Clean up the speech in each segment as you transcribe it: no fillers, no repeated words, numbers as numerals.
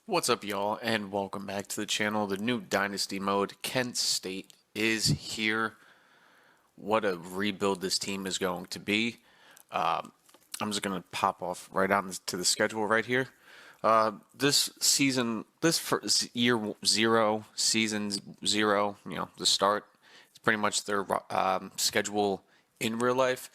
What's up, y'all, and welcome back to the channel. The new Dynasty mode, Kent State, is here. What a rebuild this team is going to be. I'm just going to pop off right on to the schedule right here. This season, year zero, season zero, the start, it's pretty much their schedule in real life.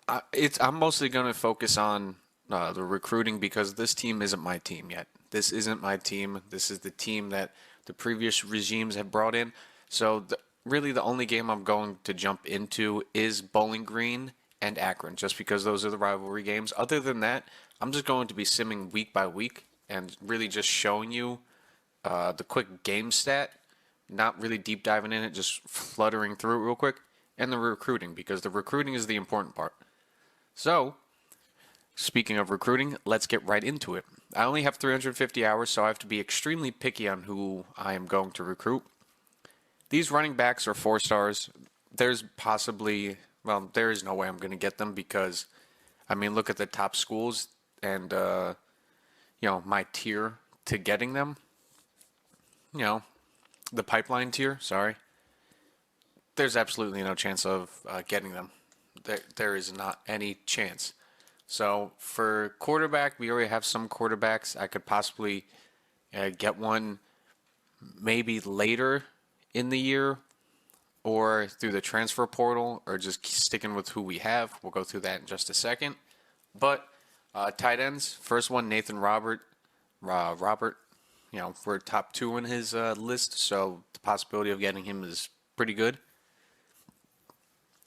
I'm mostly going to focus on the recruiting because this team isn't my team yet. This isn't my team. This is the team that the previous regimes have brought in. So really the only game I'm going to jump into is Bowling Green and Akron, just because those are the rivalry games. Other than that, I'm just going to be simming week by week and really just showing you the quick game stat, not really deep diving in it, just fluttering through it real quick, and the recruiting, because the recruiting is the important part. So, speaking of recruiting, let's get right into it. I only have 350 hours, so I have to be extremely picky on who I am going to recruit. These running backs are 4 stars. There's possibly, well, there is no way I'm going to get them because, look at the top schools and, my tier to getting them. The pipeline tier, sorry. There's absolutely no chance of getting them. There is not any chance. So for quarterback, we already have some quarterbacks. I could possibly get one maybe later in the year or through the transfer portal or just sticking with who we have. We'll go through that in just a second. But tight ends, first one, Nathan Robert. We're top 2 in his list, so the possibility of getting him is pretty good.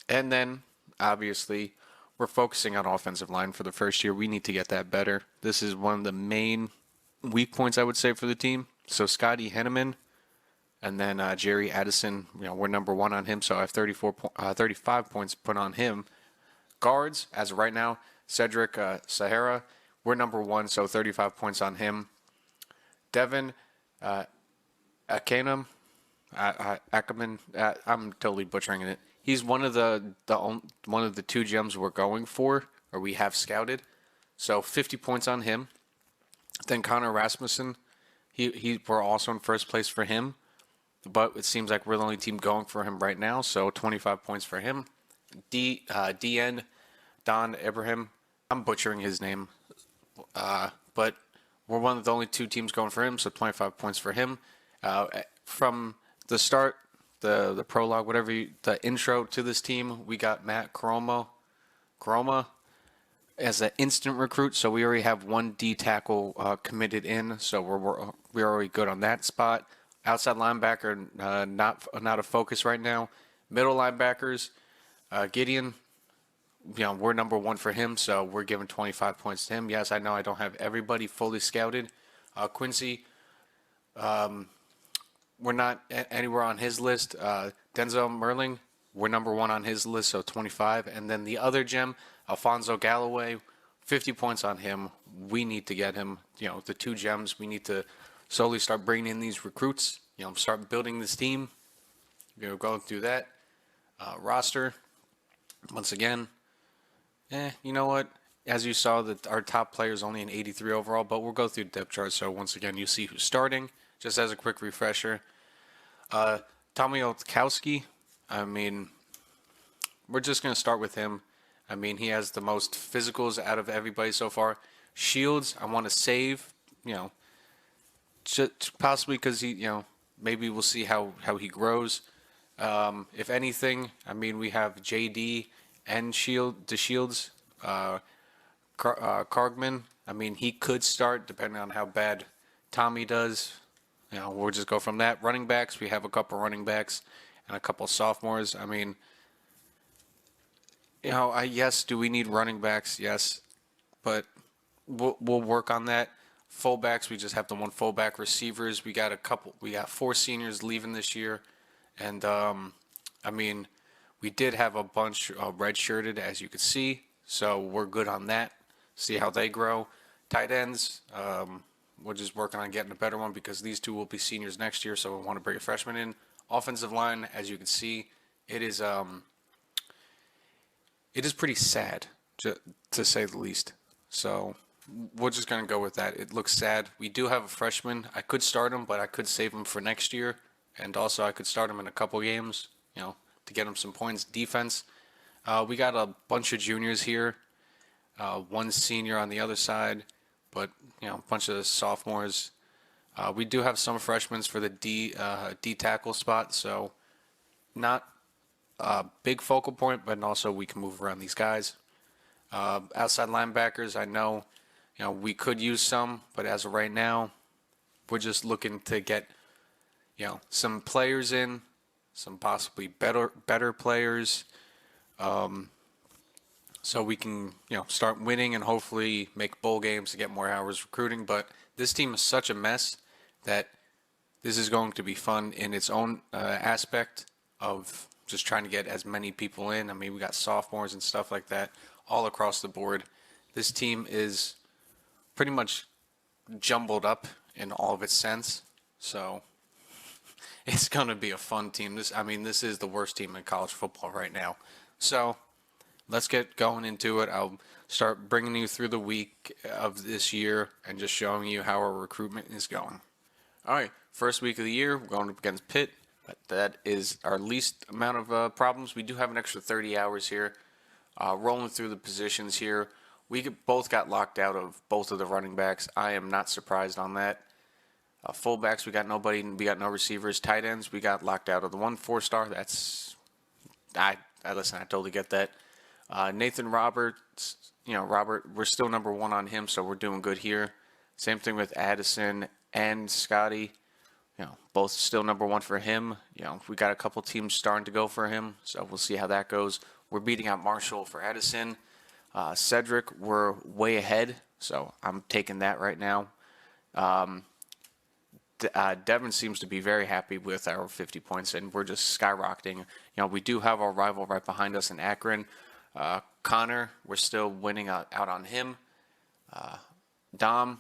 And then, obviously, we're focusing on offensive line for the first year. We need to get that better. This is one of the main weak points, I would say, for the team. So Scotty Henneman and then Jerry Addison, we're number 1 on him, so I have 35 points put on him. Guards, as of right now, Cedric Sahara, we're number 1, so 35 points on him. Devin Akanam, Ackerman, I'm totally butchering it. He's one of the 2 gems we're going for, or we have scouted. So 50 points on him. Then Connor Rasmussen, we're also in first place for him, but it seems like we're the only team going for him right now. So 25 points for him. DN Don Ibrahim, I'm butchering his name, but we're one of the only 2 teams going for him. So 25 points for him. From the start, the prologue, the intro to this team, we got Matt Croma as an instant recruit. So we already have 1 D tackle committed in. So we're already good on that spot. Outside linebacker, not a focus right now. Middle linebackers, Gideon, we're number 1 for him. So we're giving 25 points to him. Yes, I know I don't have everybody fully scouted. Quincy, we're not anywhere on his list. Denzel Merling, we're number 1 on his list, so 25. And then the other gem, Alfonso Galloway, 50 points on him. We need to get him. The 2 gems, we need to slowly start bringing in these recruits. Start building this team. Going through that roster. Once again, you know what? As you saw, that our top player is only an 83 overall, but we'll go through the depth chart. So once again, you see who's starting. Just as a quick refresher, Tommy Olkowski, we're just going to start with him. He has the most physicals out of everybody so far. Shields, I want to save, just possibly because he, maybe we'll see how he grows. If anything, we have JD and Shields, Cargman. He could start depending on how bad Tommy does. We'll just go from that. Running backs, we have a couple running backs and a couple sophomores. Yes, do we need running backs? Yes, but we'll work on that. Fullbacks, we just have the 1 fullback. Receivers, we got 4 seniors leaving this year, and we did have a bunch redshirted, as you can see, so we're good on that. See how they grow. Tight ends, we're just working on getting a better one because these 2 will be seniors next year, so we want to bring a freshman in. Offensive line, as you can see, it is pretty sad, to say the least. So we're just going to go with that. It looks sad. We do have a freshman. I could start him, but I could save him for next year. And also, I could start him in a couple games, to get him some points. Defense, we got a bunch of juniors here, one senior on the other side, but, a bunch of sophomores. We do have some freshmen for the D tackle spot, so not a big focal point, but also we can move around these guys. Outside linebackers, I know, we could use some, but as of right now, we're just looking to get, some players in, some possibly better players, so we can, start winning and hopefully make bowl games to get more hours recruiting. But this team is such a mess that this is going to be fun in its own aspect of just trying to get as many people in. I mean, we got sophomores and stuff like that all across the board. This team is pretty much jumbled up in all of its sense. So it's going to be a fun team. This is the worst team in college football right now. So let's get going into it. I'll start bringing you through the week of this year and just showing you how our recruitment is going. All right, first week of the year, we're going up against Pitt. That is our least amount of problems. We do have an extra 30 hours here. Rolling through the positions here, both got locked out of both of the running backs. I am not surprised on that. Fullbacks, we got nobody. We got no receivers. Tight ends, we got locked out of the 4-star. I totally get that. Nathan Roberts, Robert, we're still number one on him, so we're doing good here. Same thing with Addison and Scotty. Both still number one for him. We got a couple teams starting to go for him, so we'll see how that goes. We're beating out Marshall for Addison. Cedric, we're way ahead, so I'm taking that right now. Devin seems to be very happy with our 50 points, and we're just skyrocketing. We do have our rival right behind us in Akron. Connor, we're still winning out on him. Dom,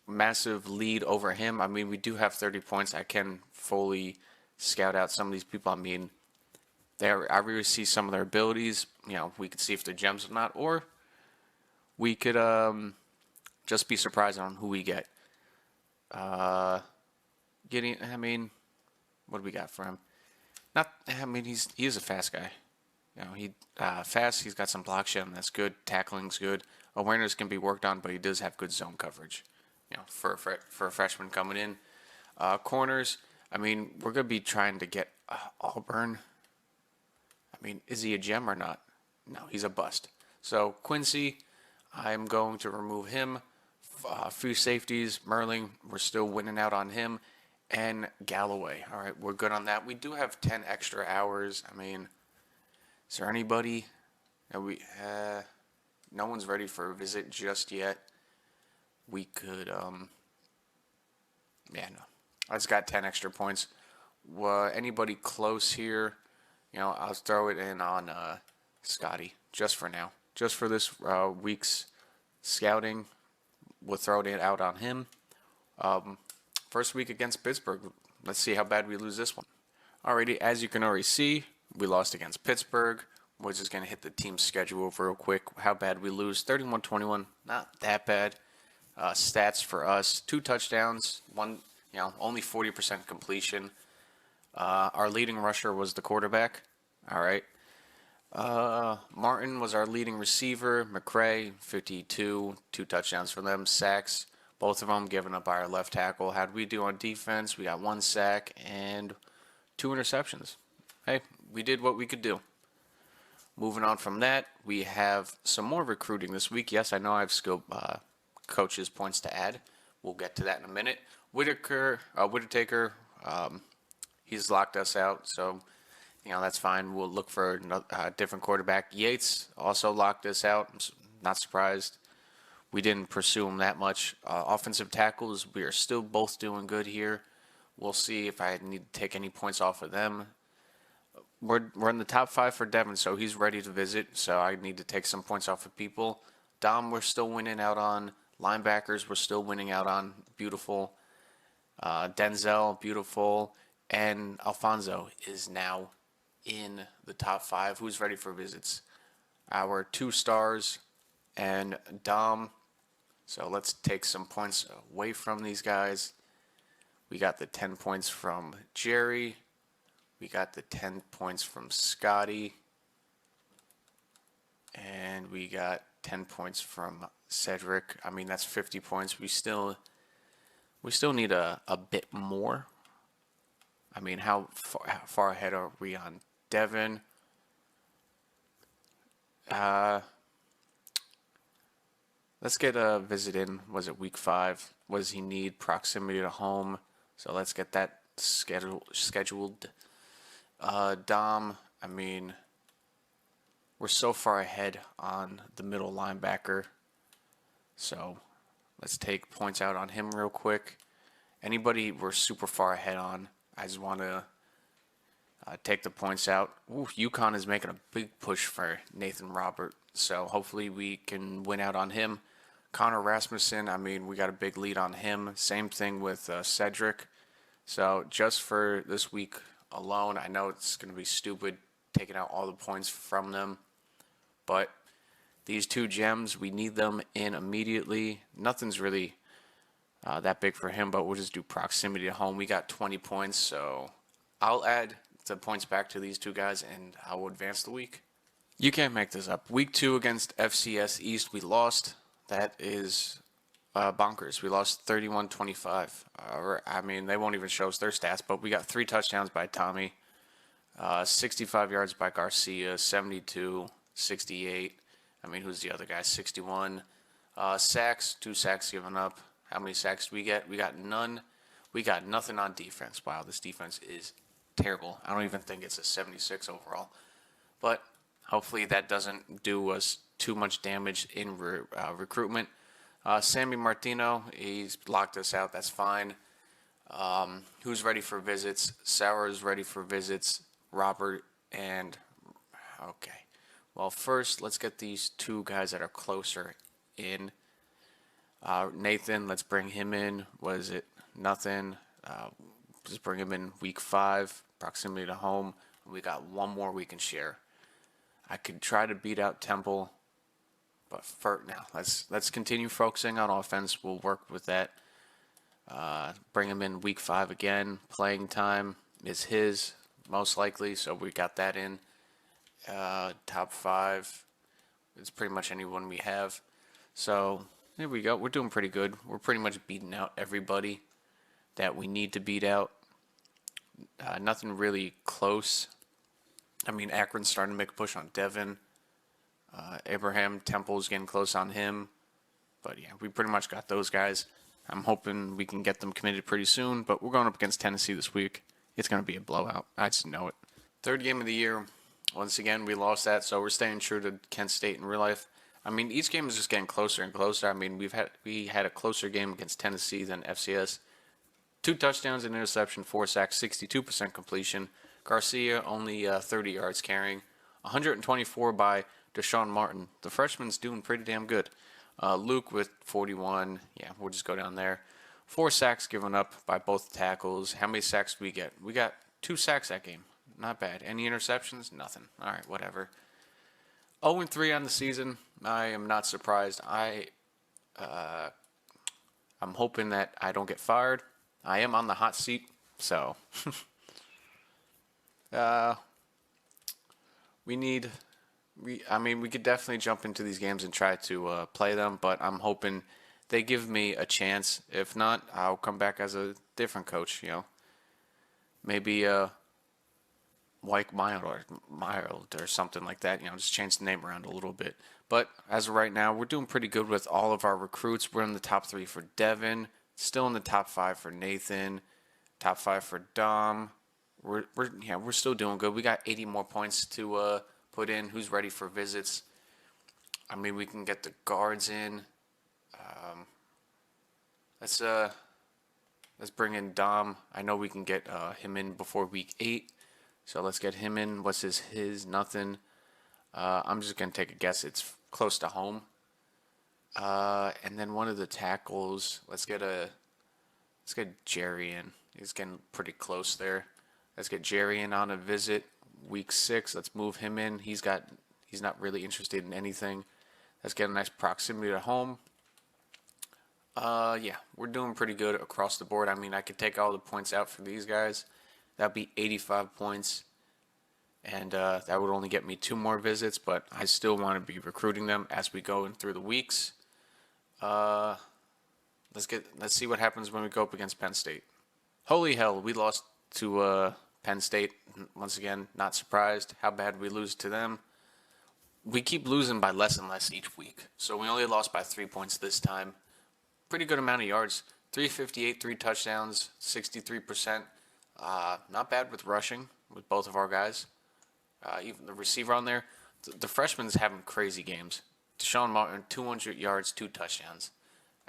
massive lead over him. I mean, we do have 30 points. I can fully scout out some of these people. I mean, I really see some of their abilities. We could see if they're gems or not, or we could just be surprised on who we get. What do we got for him? He is a fast guy. Fast. He's got some block shedding. That's good. Tackling's good. Awareness can be worked on, but he does have good zone coverage. For a freshman coming in. Corners. We're gonna be trying to get Auburn. Is he a gem or not? No, he's a bust. So Quincy, I'm going to remove him. A few safeties. Merling, we're still winning out on him. And Galloway. All right, we're good on that. We do have 10 extra hours. Is there anybody? No one's ready for a visit just yet. We could, no. I just got 10 extra points. Anybody close here? I'll throw it in on Scotty just for now. Just for this week's scouting, we'll throw it out on him. First week against Pittsburgh. Let's see how bad we lose this one. Alrighty, as you can already see, we lost against Pittsburgh. We're just going to hit the team schedule real quick. How bad we lose. 31-21. Not that bad. Stats for us. 2 touchdowns. Only 40% completion. Our leading rusher was the quarterback. All right. Martin was our leading receiver. McCray, 52. 2 touchdowns for them. Sacks. Both of them given up by our left tackle. How'd we do on defense? We got 1 sack and 2 interceptions. Hey, we did what we could do. Moving on from that, we have some more recruiting this week. Yes, I know I have skill coaches points to add. We'll get to that in a minute. Whitaker, he's locked us out, so that's fine. We'll look for a different quarterback. Yates also locked us out. I'm not surprised. We didn't pursue him that much. Offensive tackles, we are still both doing good here. We'll see if I need to take any points off of them. We're in the top 5 for Devin, so he's ready to visit. So I need to take some points off of people. Dom, we're still winning out on. Linebackers, we're still winning out on. Beautiful. Denzel, beautiful. And Alfonso is now in the top 5. Who's ready for visits? Our 2 stars and Dom. So let's take some points away from these guys. We got the 10 points from Jerry. We got the 10 points from Scotty. And we got 10 points from Cedric. I mean, that's 50 points. We still need a bit more. I mean, how far ahead are we on Devin? Let's get a visit in. Was it week 5? What does he need? Proximity to home. So let's get that scheduled. Dom, I mean, we're so far ahead on the middle linebacker. So let's take points out on him real quick. Anybody we're super far ahead on, I just want to take the points out. Ooh, UConn is making a big push for Nathan Robert. So hopefully we can win out on him. Connor Rasmussen, I mean, we got a big lead on him. Same thing with Cedric. So just for this week alone, I know it's going to be stupid taking out all the points from them. But these 2 gems, we need them in immediately. Nothing's really that big for him, but we'll just do proximity to home. We got 20 points, so I'll add the points back to these 2 guys, and I will advance the week. You can't make this up. Week 2 against FCS East, we lost. That is bonkers. We lost 31-25. I mean, they won't even show us their stats, but we got 3 touchdowns by Tommy, 65 yards by Garcia, 72, 68. I mean, who's the other guy? 61. Sacks, 2 sacks given up. How many sacks do we get? We got none. We got nothing on defense. Wow, this defense is terrible. I don't even think it's a 76 overall. But hopefully that doesn't do us too much damage in recruitment. Sammy Martino, he's locked us out. That's fine. Who's ready for visits? Sauer's ready for visits. Robert and... Okay. Well, first, let's get these 2 guys that are closer in. Nathan, let's bring him in. What is it? Nothing. Just bring him in week 5. Proximity to home. We got 1 more we can share. I could try to beat out Temple, but for now, let's continue focusing on offense. We'll work with that. Bring him in week 5 again. Playing time is his, most likely, so we got that in. Top 5. It's pretty much anyone we have. So there we go. We're doing pretty good. We're pretty much beating out everybody that we need to beat out. Nothing really close. I mean, Akron's starting to make a push on Devin. Abraham Temple's getting close on him. But yeah, we pretty much got those guys. I'm hoping we can get them committed pretty soon. But we're going up against Tennessee this week. It's going to be a blowout. I just know it. 3rd game of the year. Once again, we lost that. So we're staying true to Kent State in real life. I mean, each game is just getting closer and closer. I mean, we had a closer game against Tennessee than FCS. 2 touchdowns, an interception, 4 sacks, 62% completion. Garcia only 30 yards carrying. 124 by Deshaun Martin. The freshman's doing pretty damn good. Luke with 41. Yeah, we'll just go down there. 4 sacks given up by both tackles. How many sacks do we get? We got 2 sacks that game. Not bad. Any interceptions? Nothing. All right, whatever. 0-3 on the season. I am not surprised. I'm hoping that I don't get fired. I am on the hot seat, so we could definitely jump into these games and try to play them, but I'm hoping they give me a chance. If not, I'll come back as a different coach, Maybe like mild or something like that, just change the name around a little bit. But as of right now, we're doing pretty good with all of our recruits. We're in the top 3 for Devin, still in the top 5 for Nathan, top 5 for Dom. We're still doing good. We got 80 more points to put in. Who's ready for visits? I mean, we can get the guards in. Let's bring in Dom. I know we can get him in before week 8. So let's get him in. What's his? Nothing. I'm just going to take a guess. It's close to home. And then one of the tackles, let's get Jerry in. He's getting pretty close there. Let's get Jerry in on a visit. Week 6, let's move him in. He's not really interested in anything. Let's get a nice proximity to home. Yeah, we're doing pretty good across the board. I mean, I could take all the points out for these guys. That'd be 85 points, and that would only get me 2 more visits, but I still want to be recruiting them as we go in through the weeks. Uh, let's see what happens when we go up against Penn State. Holy hell, we lost to Penn State once again. Not surprised how bad we lose to them. We keep losing by less and less each week, so we only lost by 3 points this time. Pretty good amount of yards. 358, 3 touchdowns, 63%. Not bad with rushing with both of our guys. Even the receiver on there. The freshman's having crazy games. Deshaun Martin, 200 yards, 2 touchdowns.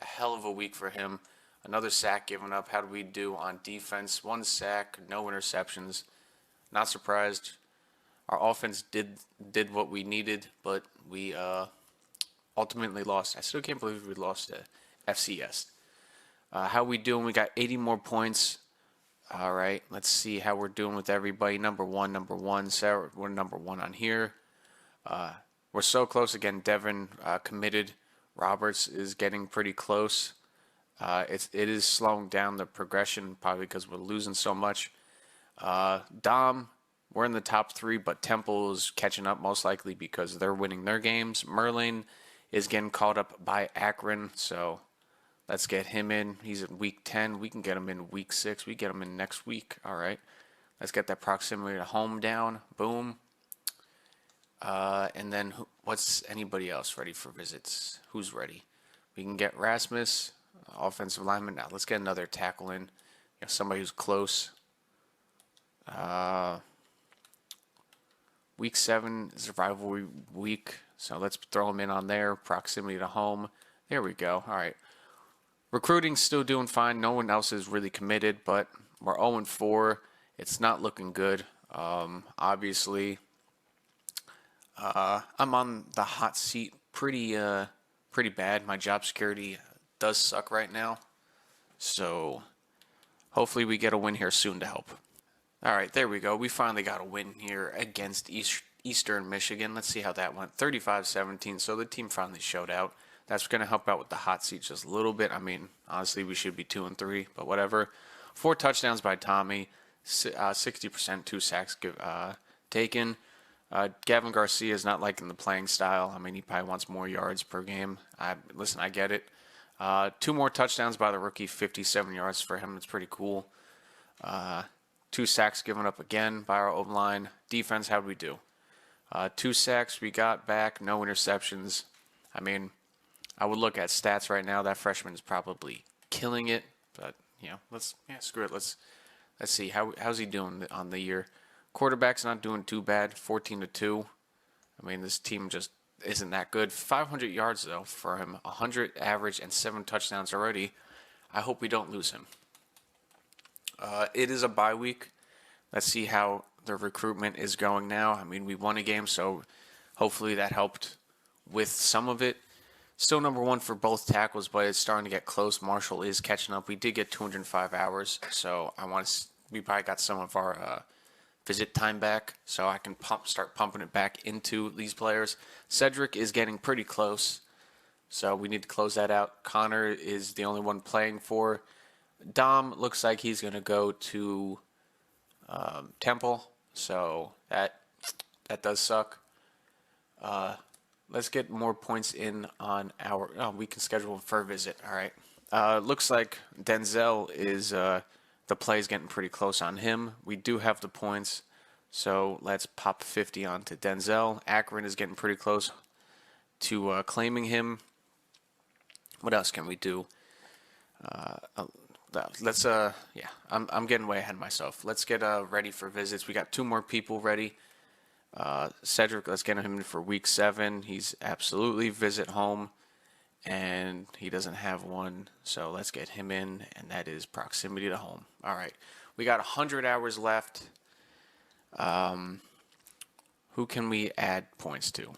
A hell of a week for him. Another sack given up. How do we do on defense? 1 sack, no interceptions. Not surprised. Our offense did what we needed, but we ultimately lost. I still can't believe we lost to FCS. How we doing? We got 80 more points. All right, let's see how we're doing with everybody. Number one. Sarah, we're number 1 on here. We're so close again. Devin committed. Roberts is getting pretty close. It is slowing down the progression, probably because we're losing so much. Dom, we're in the top 3, but Temple is catching up most likely because they're winning their games. Merlin is getting caught up by Akron, so let's get him in. He's in week 10. We can get him in week 6. We get him in next week. All right. Let's get that proximity to home down. Boom. And then what's anybody else ready for visits? Who's ready? We can get Rasmus, offensive lineman. Now let's get another tackle in. Somebody who's close. Week 7 is a rivalry week, so let's throw him in on there. Proximity to home. There we go. All right. Recruiting's still doing fine. No one else is really committed, but we're 0-4. It's not looking good. Obviously, I'm on the hot seat pretty bad. My job security does suck right now, so hopefully we get a win here soon to help. All right, there we go. We finally got a win here against Eastern Michigan. Let's see how that went. 35-17, so the team finally showed out. That's going to help out with the hot seat just a little bit. I mean, honestly, we should be 2-3, but whatever. 4 touchdowns by Tommy, 60%, 2 sacks taken. Gavin Garcia is not liking the playing style. I mean, he probably wants more yards per game. Listen, I get it. 2 more touchdowns by the rookie, 57 yards for him. It's pretty cool. 2 sacks given up again by our O-line. Defense, how'd we do? 2 sacks we got back, no interceptions. I mean, I would look at stats right now. That freshman is probably killing it, but screw it. Let's see how's he doing on the year. Quarterback's not doing too bad, 14-2. I mean, this team just isn't that good. 500 yards though for him, 100 average and 7 touchdowns already. I hope we don't lose him. It is a bye week. Let's see how the recruitment is going now. I mean, we won a game, so hopefully that helped with some of it. Still number 1 for both tackles, but it's starting to get close. Marshall is catching up. We did get 205 hours, so we probably got some of our visit time back, so I can start pumping it back into these players. Cedric is getting pretty close, so we need to close that out. Connor is the only one playing for. Dom looks like he's going to go to Temple, so that does suck. Let's get more points in on our... Oh, we can schedule him for a visit. All right. Looks like Denzel is... the play's getting pretty close on him. We do have the points, so let's pop 50 onto Denzel. Akron is getting pretty close to claiming him. What else can we do? I'm getting way ahead of myself. Let's get ready for visits. We got 2 more people ready. Cedric, let's get him in for week 7. He's absolutely visit home, and he doesn't have one, so let's get him in, and that is proximity to home. All right, we got 100 hours left. Who can we add points to?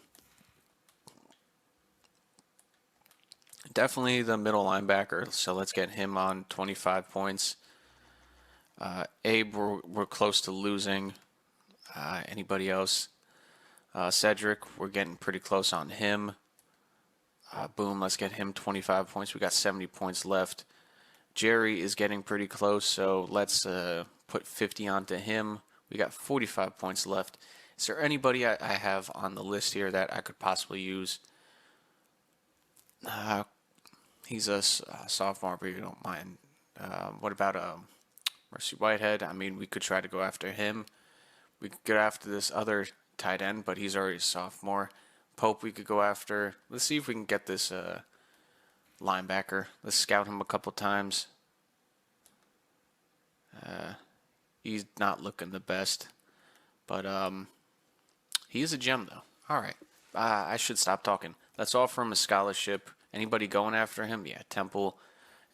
Definitely the middle linebacker, so let's get him on 25 points. Abe, we're close to losing. Anybody else? Cedric, we're getting pretty close on him. Boom, let's get him 25 points. We got 70 points left. Jerry is getting pretty close, so let's put 50 onto him. We got 45 points left. Is there anybody I have on the list here that I could possibly use? He's a sophomore, but you don't mind. What about Mercy Whitehead? I mean, we could try to go after him. We could get after this other tight end, but he's already a sophomore. Pope, we could go after. Let's see if we can get this linebacker. Let's scout him a couple times. He's not looking the best, but he is a gem though. All right, I should stop talking. Let's offer him a scholarship. Anybody going after him? Yeah, Temple.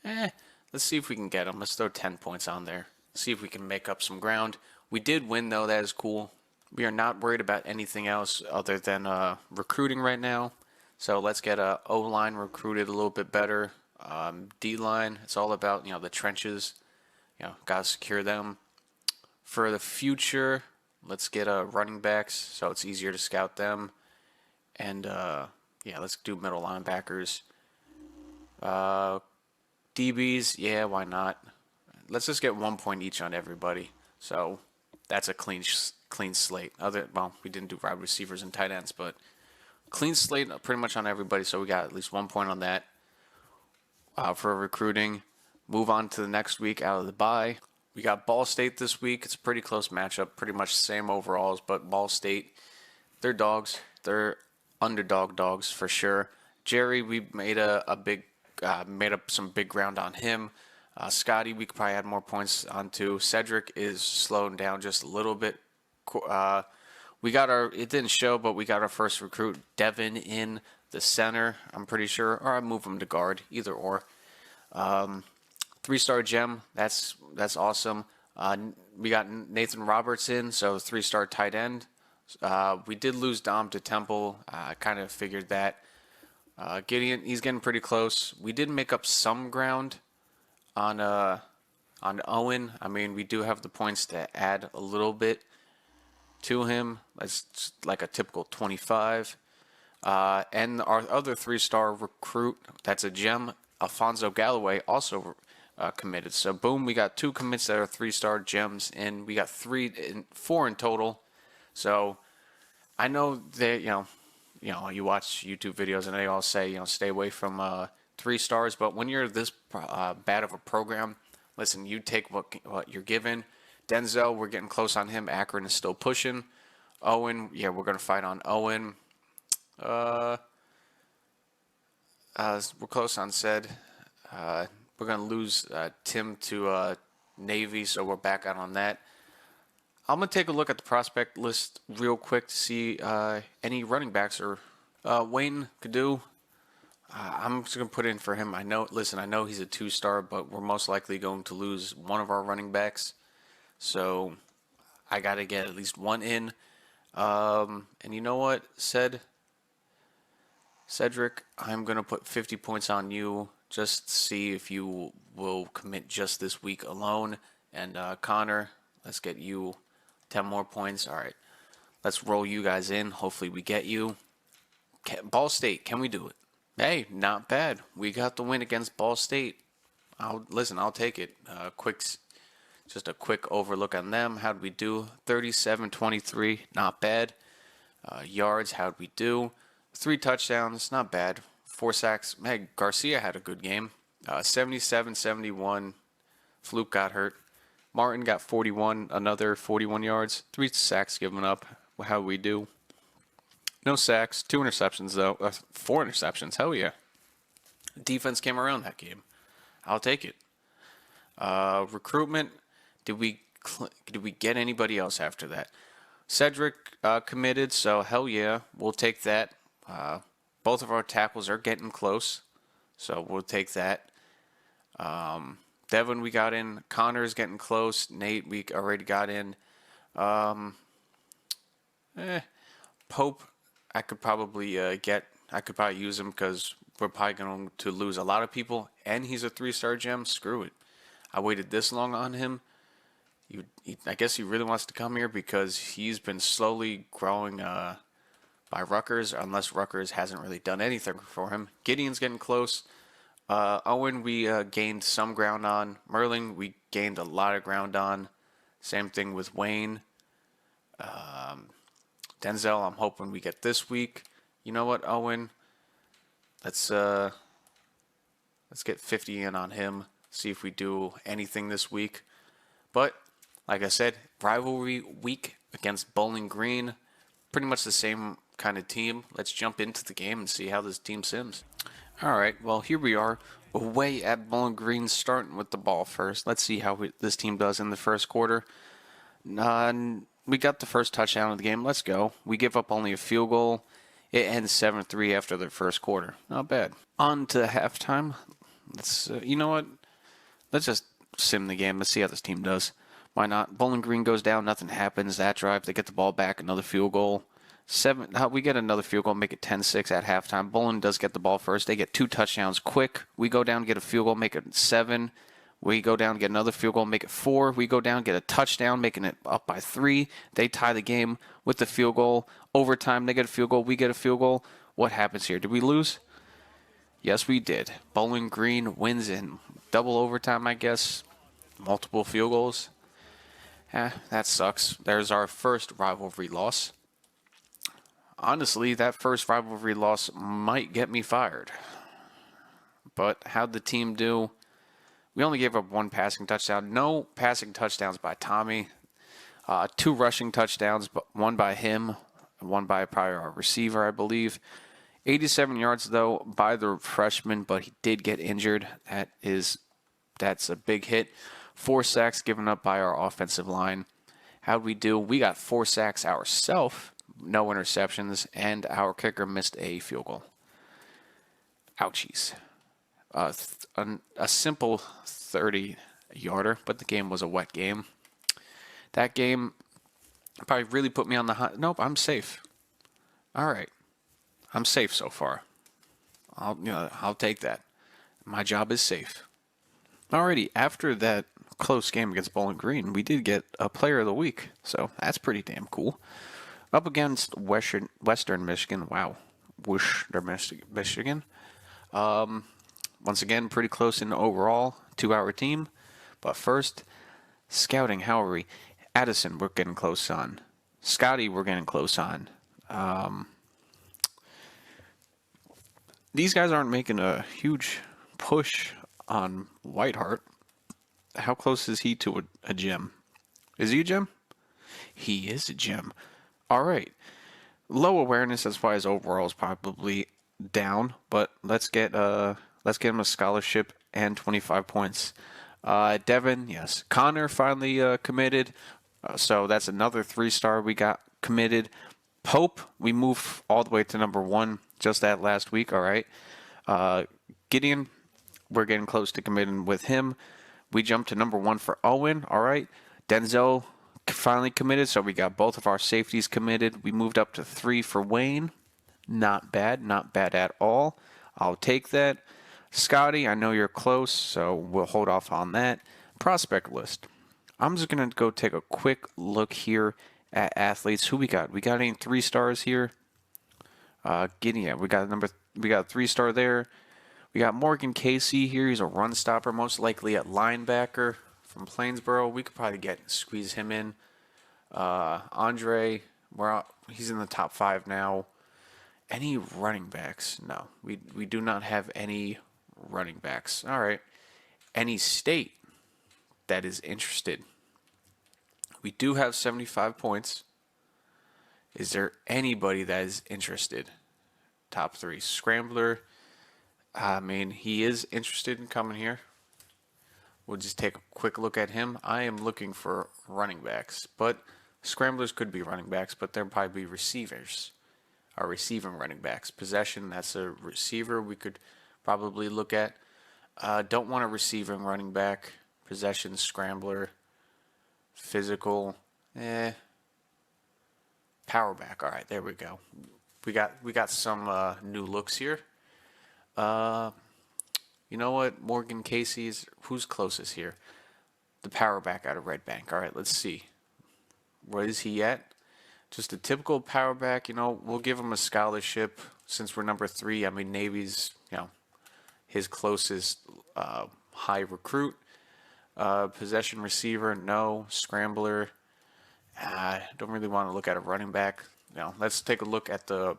Let's see if we can get him. Let's throw 10 points on there. See if we can make up some ground. We did win though. That is cool. We are not worried about anything else other than recruiting right now. So let's get O-line recruited a little bit better. D-line, it's all about, the trenches. Got to secure them. For the future, let's get running backs so it's easier to scout them. And, let's do middle linebackers. DBs, yeah, why not? Let's just get 1 point each on everybody. So that's a clean slate. We didn't do wide receivers and tight ends, but clean slate pretty much on everybody. So we got at least 1 point on that. For recruiting, move on to the next week out of the bye. We got Ball State this week. It's a pretty close matchup, pretty much the same overalls, but Ball State, they're dogs. They're underdog dogs for sure. Jerry, we made made up some big ground on him. Scotty, we could probably add more points onto. Cedric is slowing down just a little bit. It didn't show, but we got our first recruit, Devin, in the center, I'm pretty sure, or I move him to guard, either or. 3-star gem, that's awesome. We got Nathan Roberts in, so 3-star tight end. We did lose Dom to Temple. I kind of figured that. Gideon, he's getting pretty close. We did make up some ground on Owen. I mean, we do have the points to add a little bit to him. That's like a typical 25. And our other 3-star recruit, that's a gem, Alfonso Galloway, also committed. So boom, we got 2 commits that are 3-star gems, and we got 4 in total. So I know that you watch YouTube videos and they all say stay away from 3 stars, but when you're this bad of a program, listen, you take what you're given. Denzel, we're getting close on him. Akron is still pushing. Owen, yeah, we're gonna fight on Owen. We're close on said. We're going to lose Tim to Navy, so we're back out on that. I'm going to take a look at the prospect list real quick to see any running backs or Wayne could do. I'm just going to put in for him. I know he's a 2-star, but we're most likely going to lose one of our running backs. So I got to get at least 1 in. And you know what, Cedric, I'm going to put 50 points on you just to see if you will commit just this week alone. And Connor, let's get you 10 more points. All right, let's roll you guys in. Hopefully we get you. Ball State, can we do it? Hey, not bad. We got the win against Ball State. I'll take it. Just a quick overlook on them. How'd we do? 37-23, not bad. Yards, how'd we do? 3 touchdowns, not bad. 4 sacks. Hey, Garcia had a good game. 77-71. Fluke got hurt. Martin got 41, another 41 yards. 3 sacks given up. How we do? No sacks. 2 interceptions, though. 4 interceptions. Hell yeah. Defense came around that game. I'll take it. Recruitment. Did we get anybody else after that? Cedric committed, so hell yeah. We'll take that. Both of our tackles are getting close, so we'll take that. Devin, we got in. Connor's getting close. Nate, we already got in. Pope, I could probably use him because we're probably going to lose a lot of people, and he's a 3-star gem. Screw it. I waited this long on him. I guess he really wants to come here because he's been slowly growing by Rutgers, unless Rutgers hasn't really done anything for him. Gideon's getting close. Owen, we gained some ground on. Merlin, we gained a lot of ground on. Same thing with Wayne. Denzel, I'm hoping we get this week. You know what, Owen? Let's get 50 in on him. See if we do anything this week. But like I said, rivalry week against Bowling Green. Pretty much the same kind of team. Let's jump into the game and see how this team sims. All right, well, here we are away at Bowling Green, starting with the ball first. Let's see how this team does in the first quarter. We got the first touchdown of the game. Let's go. We give up only a field goal. It ends 7-3 after the first quarter. Not bad. On to halftime. Let's, you know what? Let's just sim the game. Let's see how this team does. Why not? Bowling Green goes down. Nothing happens. That drive, they get the ball back. Another field goal. We get another field goal, make it 10-6 at halftime. Bowling does get the ball first. They get 2 touchdowns quick. We go down, get a field goal, make it 7. We go down, get another field goal, make it 4. We go down, get a touchdown, making it up by 3. They tie the game with the field goal. Overtime, they get a field goal. We get a field goal. What happens here? Did we lose? Yes, we did. Bowling Green wins in double overtime, I guess. Multiple field goals. That sucks. There's our first rivalry loss. Honestly, that first rivalry loss might get me fired. But how'd the team do? We only gave up 1 passing touchdown. No passing touchdowns by Tommy. 2 rushing touchdowns, but 1 by him, 1 by probably our receiver, I believe. 87 yards, though, by the freshman, but he did get injured. That's a big hit. 4 sacks given up by our offensive line. How'd we do? We got 4 sacks ourselves. No interceptions, and our kicker missed a field goal. Ouchies. A simple 30-yarder, but the game was a wet game. That game probably really put me on the hot. Nope, I'm safe. All right, I'm safe so far. I'll take that. My job is safe. Alrighty, after that close game against Bowling Green, we did get a Player of the Week, so that's pretty damn cool. Up against Western Michigan. Wow. Western Michigan. Once again, pretty close in overall. 2-hour team. But first, scouting. How are we? Addison, we're getting close on. Scotty, we're getting close on. These guys aren't making a huge push on Whiteheart. How close is he to a gem? Is he a gem? He is a gem. All right. Low awareness, that's why his overall is probably down, but let's get him a scholarship and 25 points. Devin, yes. Connor finally committed, so that's another 3-star we got committed. Pope, we moved all the way to number 1 just that last week. All right. Gideon, we're getting close to committing with him. We jumped to number 1 for Owen. All right. Denzel finally committed, so we got both of our safeties committed. We moved up to 3 for Wayne. Not bad at all. I'll take that. Scotty, I know you're close, so we'll hold off on that. Prospect list. I'm just going to go take a quick look here at athletes. Who we got? We got any 3-stars here? Gideon, we got a 3-star there. We got Morgan Casey here. He's a run stopper, most likely at linebacker from Plainsboro. We could probably squeeze him in. Andre, he's in the top 5 now. Any running backs? No, we do not have any running backs. All right. Any state that is interested? We do have 75 points. Is there anybody that is interested? Top 3. Scrambler. I mean, he is interested in coming here. We'll just take a quick look at him. I am looking for running backs, but scramblers could be running backs, but they'll probably be receivers. Or receiving running backs. Possession, that's a receiver we could probably look at. Don't want a receiving running back. Possession, scrambler. Physical. Power back. All right, there we go. We got some new looks here. You know what? Morgan Casey's. Who's closest here? The power back out of Red Bank. All right, let's see. Where is he at? just a typical power back. We'll give him a scholarship since we're number 3. I mean, Navy's, his closest high recruit. Possession receiver, no. Scrambler, I don't really want to look at a running back. Let's take a look at the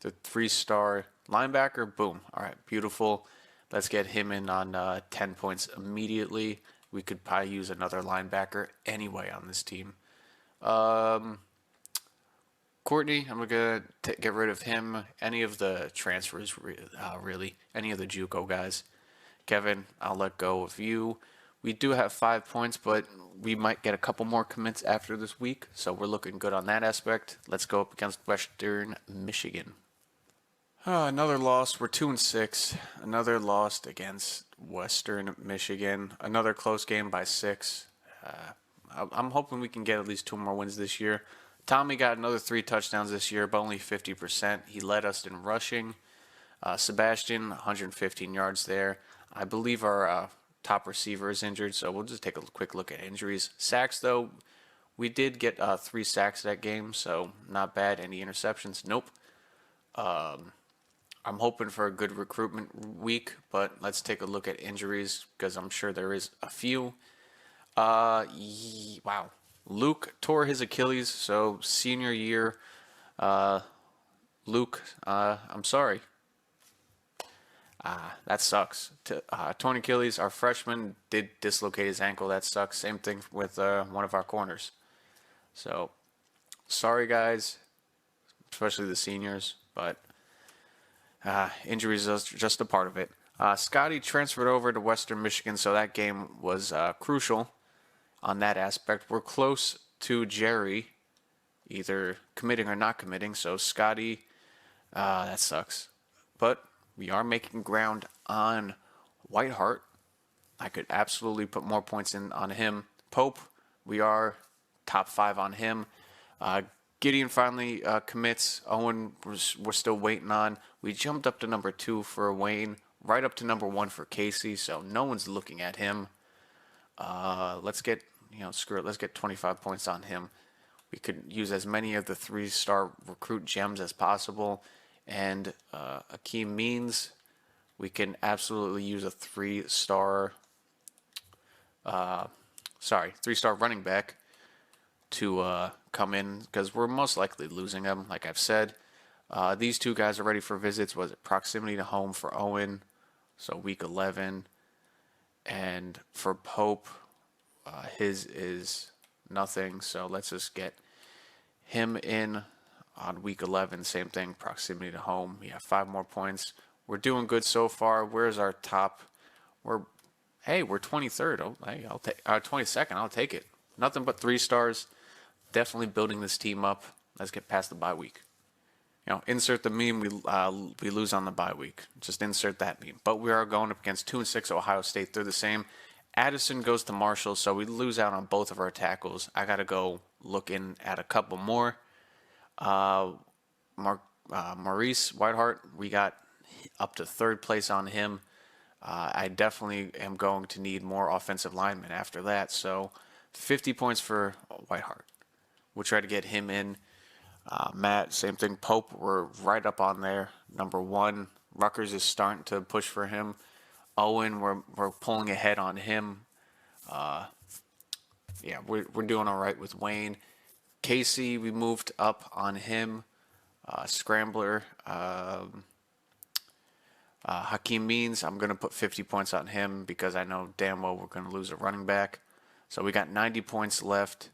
3-star linebacker. Boom. All right, beautiful. Let's get him in on 10 points immediately. We could probably use another linebacker anyway on this team. Courtney, I'm going to get rid of him. Any of the transfers, really. Any of the JUCO guys. Kevin, I'll let go of you. We do have 5 points, but we might get a couple more commits after this week, so we're looking good on that aspect. Let's go up against Western Michigan. Another loss. We're 2-6. Another loss against Western Michigan. Another close game by 6. I'm hoping we can get at least 2 more wins this year. Tommy got another 3 touchdowns this year, but only 50%. He led us in rushing. Sebastian, 115 yards there. I believe our top receiver is injured, so we'll just take a quick look at injuries. Sacks, though, we did get 3 sacks that game, so not bad. Any interceptions? Nope. I'm hoping for a good recruitment week, but let's take a look at injuries because I'm sure there is a few. Wow. Luke tore his Achilles, so senior year. Luke, I'm sorry. That sucks. Torn Achilles, our freshman did dislocate his ankle. That sucks. Same thing with one of our corners. So, sorry guys, especially the seniors, but injuries are just a part of it. Scotty transferred over to Western Michigan, so that game was crucial on that aspect. We're close to Jerry, either committing or not committing, so Scotty, that sucks. But we are making ground on Whitehart. I could absolutely put more points in on him. Pope, we are top 5 on him. Gideon finally commits. Owen, we're still waiting on. We jumped up to number 2 for Wayne, right up to number 1 for Casey, so no one's looking at him. Let's get, screw it. Let's get 25 points on him. We could use as many of the 3-star recruit gems as possible. And Akeem Means, we can absolutely use a 3-star, 3-star running back to come in because we're most likely losing them, like I've said. These 2 guys are ready for visits. Was it proximity to home for Owen? So week 11. And for Pope, his is nothing. So let's just get him in on week 11. Same thing, proximity to home. We have 5 more points. We're doing good so far. Where's our top? We're 23rd. Oh, hey, I'll take 22nd. I'll take it. Nothing but 3 stars. Definitely building this team up. Let's get past the bye week. Insert the meme. We lose on the bye week. Just insert that meme. But we are going up against 2-6 Ohio State. They're the same. Addison goes to Marshall, so we lose out on both of our tackles. I gotta go look in at a couple more. Maurice Whitehart, we got up to 3rd place on him. I definitely am going to need more offensive linemen after that. So 50 points for Whitehart. We'll try to get him in. Matt, same thing. Pope, we're right up on there. Number 1. Rutgers is starting to push for him. Owen, we're pulling ahead on him. We're doing all right with Wayne. Casey, we moved up on him. Scrambler. Hakeem Means, I'm going to put 50 points on him because I know damn well we're going to lose a running back. So we got 90 points left.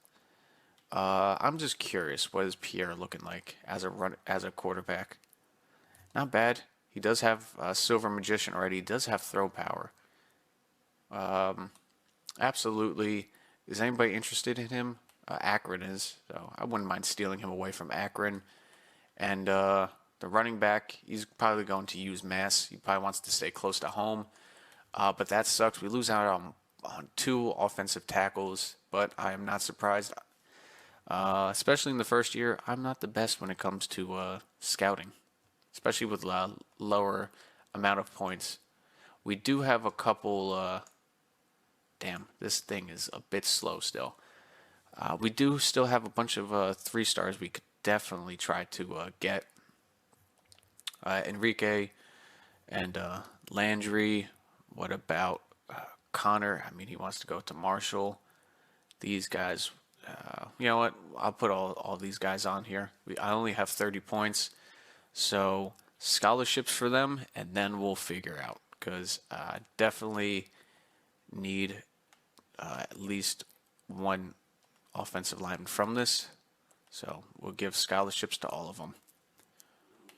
I'm just curious, what is Pierre looking like as a quarterback? Not bad. He does have Silver Magician already. He does have throw power. Absolutely. Is anybody interested in him? Akron is. So I wouldn't mind stealing him away from Akron. And the running back, he's probably going to use Mass. He probably wants to stay close to home. But that sucks. We lose out on 2 offensive tackles. But I am not surprised. Especially in the first year, I'm not the best when it comes to scouting, especially with lower amount of points. We do have a couple. Damn, this thing is a bit slow still. We do still have a bunch of 3 stars we could definitely try to get. Enrique and Landry. What about Connor? I mean, he wants to go to Marshall. These guys, you know what? I'll put all these guys on here. I only have 30 points, so scholarships for them, and then we'll figure out. Because I definitely need at least one offensive lineman from this. So we'll give scholarships to all of them.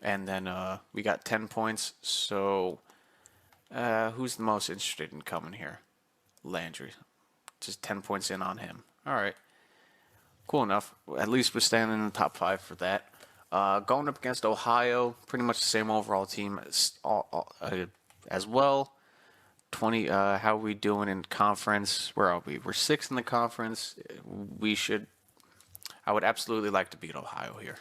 And then we got 10 points. So who's the most interested in coming here? Landry. Just 10 points in on him. All right. Cool enough. At least we're standing in the top 5 for that. Going up against Ohio, pretty much the same overall team as well. 20. How are we doing in conference? Where are we? We're 6th in the conference. I would absolutely like to beat Ohio here.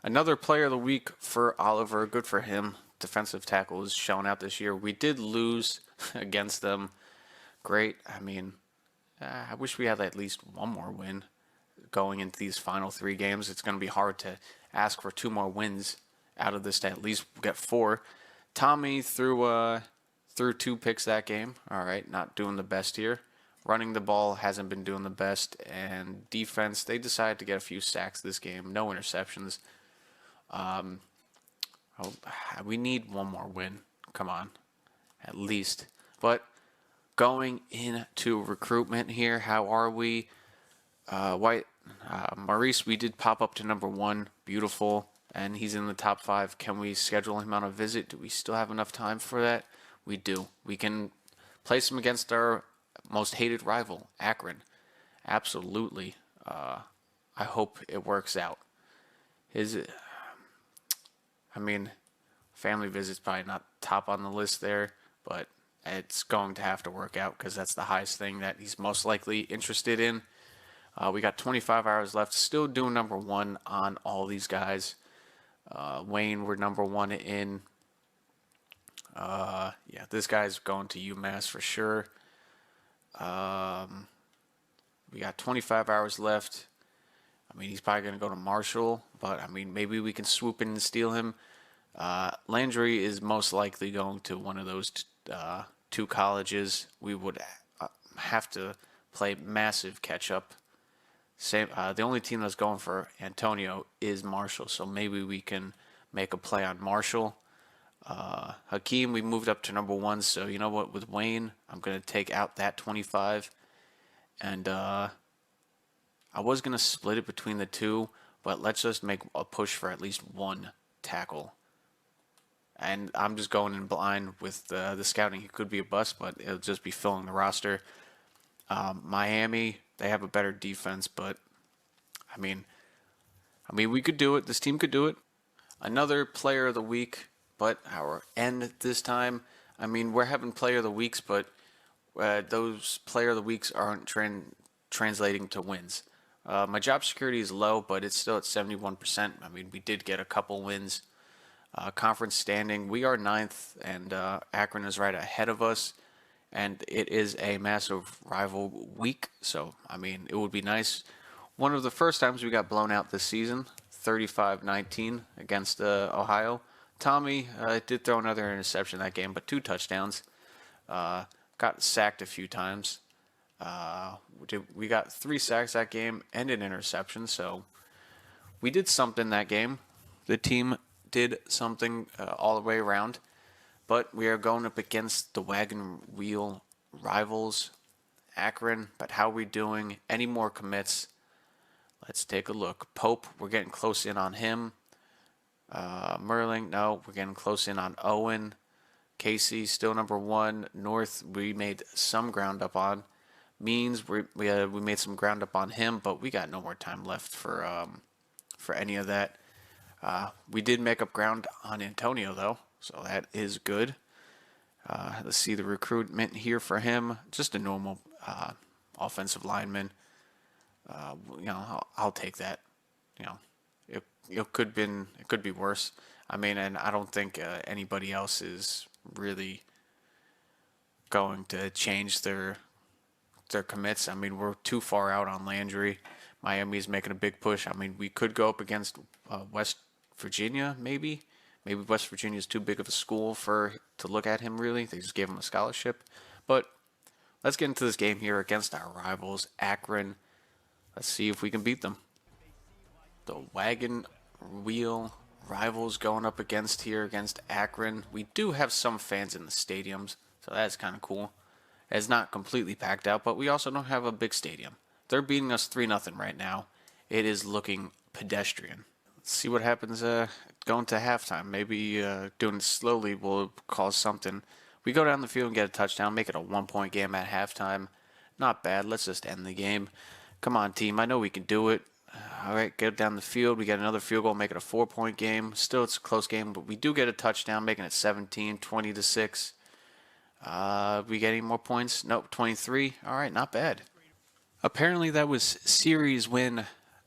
Another player of the week for Oliver. Good for him. Defensive tackle is showing out this year. We did lose against them. Great. I mean, I wish we had at least one more win going into these final 3 games. It's going to be hard to ask for 2 more wins out of this to at least get 4. Tommy threw 2 picks that game. All right, not doing the best here. Running the ball hasn't been doing the best. And defense, they decided to get a few sacks this game. No interceptions. We need one more win. Come on. At least. But going into recruitment here, how are we? Maurice, we did pop up to number 1. Beautiful. And he's in the top 5. Can we schedule him on a visit? Do we still have enough time for that? We do. We can place him against our most hated rival, Akron. Absolutely. I hope it works out. Family visit's probably not top on the list there, but it's going to have to work out because that's the highest thing that he's most likely interested in. We got 25 hours left. Still doing number 1 on all these guys. Wayne, we're number 1 in. This guy's going to UMass for sure. We got 25 hours left. I mean, he's probably going to go to Marshall, but I mean, maybe we can swoop in and steal him. Landry is most likely going to one of those 2 colleges. We would have to play massive catch up. The only team that's going for Antonio is Marshall, so maybe we can make a play on Marshall. Hakeem, we moved up to number 1, so you know what? With Wayne, I'm going to take out that 25. And I was going to split it between the 2, but let's just make a push for at least 1 tackle. And I'm just going in blind with the scouting. He could be a bust, but it'll just be filling the roster. Miami, they have a better defense, but I mean, we could do it. This team could do it. Another player of the week, but our end this time. I mean, we're having player of the weeks, but those player of the weeks aren't translating to wins. My job security is low, but it's still at 71%. I mean, we did get a couple wins. Conference standing, we are 9th, and Akron is right ahead of us. And it is a massive rival week, so, I mean, it would be nice. One of the first times we got blown out this season, 35-19 against Ohio. Tommy did throw another interception that game, but 2 touchdowns. Got sacked a few times. We got 3 sacks that game and an interception, so we did something that game. The team did something all the way around, but we are going up against the wagon wheel rivals, Akron. But how are we doing? Any more commits? Let's take a look. Pope, we're getting close in on him. Merling, no, we're getting close in on Owen. Casey, still number 1. North, we made some ground up on. Means, we made some ground up on him, but we got no more time left for any of that. We did make up ground on Antonio, though, so that is good. Let's see the recruitment here for him. Just a normal offensive lineman. I'll take that. It could be worse. I mean, and I don't think anybody else is really going to change their their commits. I mean, we're too far out on Landry. Miami's making a big push. I mean, we could go up against West Virginia, maybe. Maybe West Virginia is too big of a school to look at him, really. They just gave him a scholarship. But let's get into this game here against our rivals, Akron. Let's see if we can beat them. The wagon wheel rivals going up against Akron. We do have some fans in the stadiums, so that's kind of cool. It's not completely packed out, but we also don't have a big stadium. They're beating us 3-0 right now. It is looking pedestrian. Let's see what happens going to halftime. Maybe doing it slowly will cause something. We go down the field and get a touchdown, make it a 1-point game at halftime. Not bad. Let's just end the game. Come on, team. I know we can do it. All right, get down the field. We get another field goal, make it a 4-point game. Still, it's a close game, but we do get a touchdown, making it 17, 20-6. We get any more points? Nope, 23. All right, not bad. Apparently, that was series win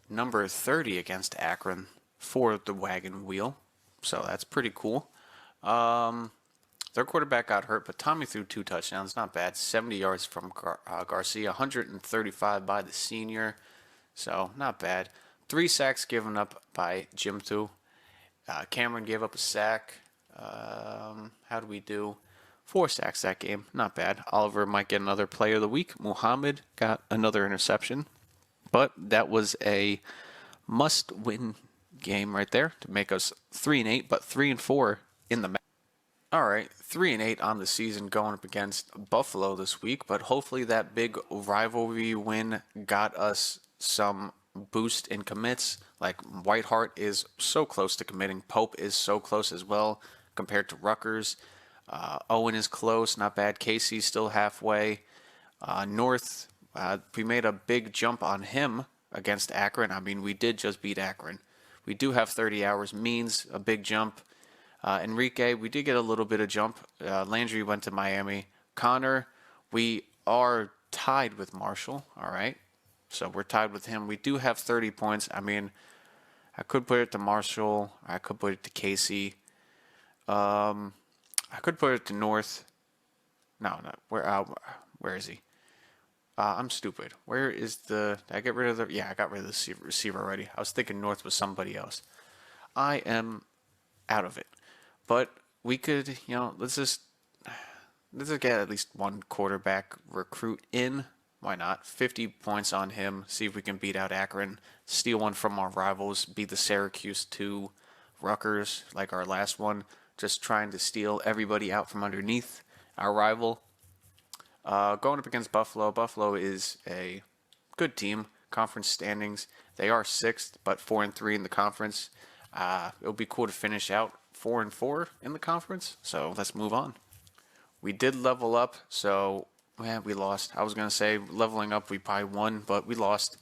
number 30 against Akron for the wagon wheel. So that's pretty cool. Their quarterback got hurt, but Tommy threw 2 touchdowns. Not bad. 70 yards from Garcia, 135 by the senior. So, not bad. 3 sacks given up by Jim Thu. Cameron gave up a sack. How do we do? 4 sacks that game. Not bad. Oliver might get another player of the week. Muhammad got another interception. But that was a must-win game right there to make us 3-8, but 3-4 in the match. All right, 3-8 on the season going up against Buffalo this week, but hopefully that big rivalry win got us some boost in commits. Like Whiteheart is so close to committing. Pope is so close as well compared to Rutgers. Owen is close, not bad. Casey's still halfway. North, we made a big jump on him against Akron. I mean, we did just beat Akron. We do have 30 hours, means a big jump. Enrique, we did get a little bit of jump. Landry went to Miami. Connor, we are tied with Marshall, all right? So we're tied with him. We do have 30 points. I mean, I could put it to Marshall. I could put it to Casey. I could put it to North. No. Where is he? I'm stupid. Where is the... Did I get rid of the... Yeah, I got rid of the receiver already. I was thinking North was somebody else. I am out of it. But we could, let's just get at least one quarterback recruit in. Why not? 50 points on him. See if we can beat out Akron. Steal one from our rivals. Beat the Syracuse 2 Rutgers like our last one. Just trying to steal everybody out from underneath our rival. Going up against Buffalo. Buffalo is a good team. Conference standings. They are 6th, but 4-3 in the conference. It'll be cool to finish out 4-4 in the conference. So let's move on. We did level up, so we lost. I was gonna say leveling up we probably won, but we lost.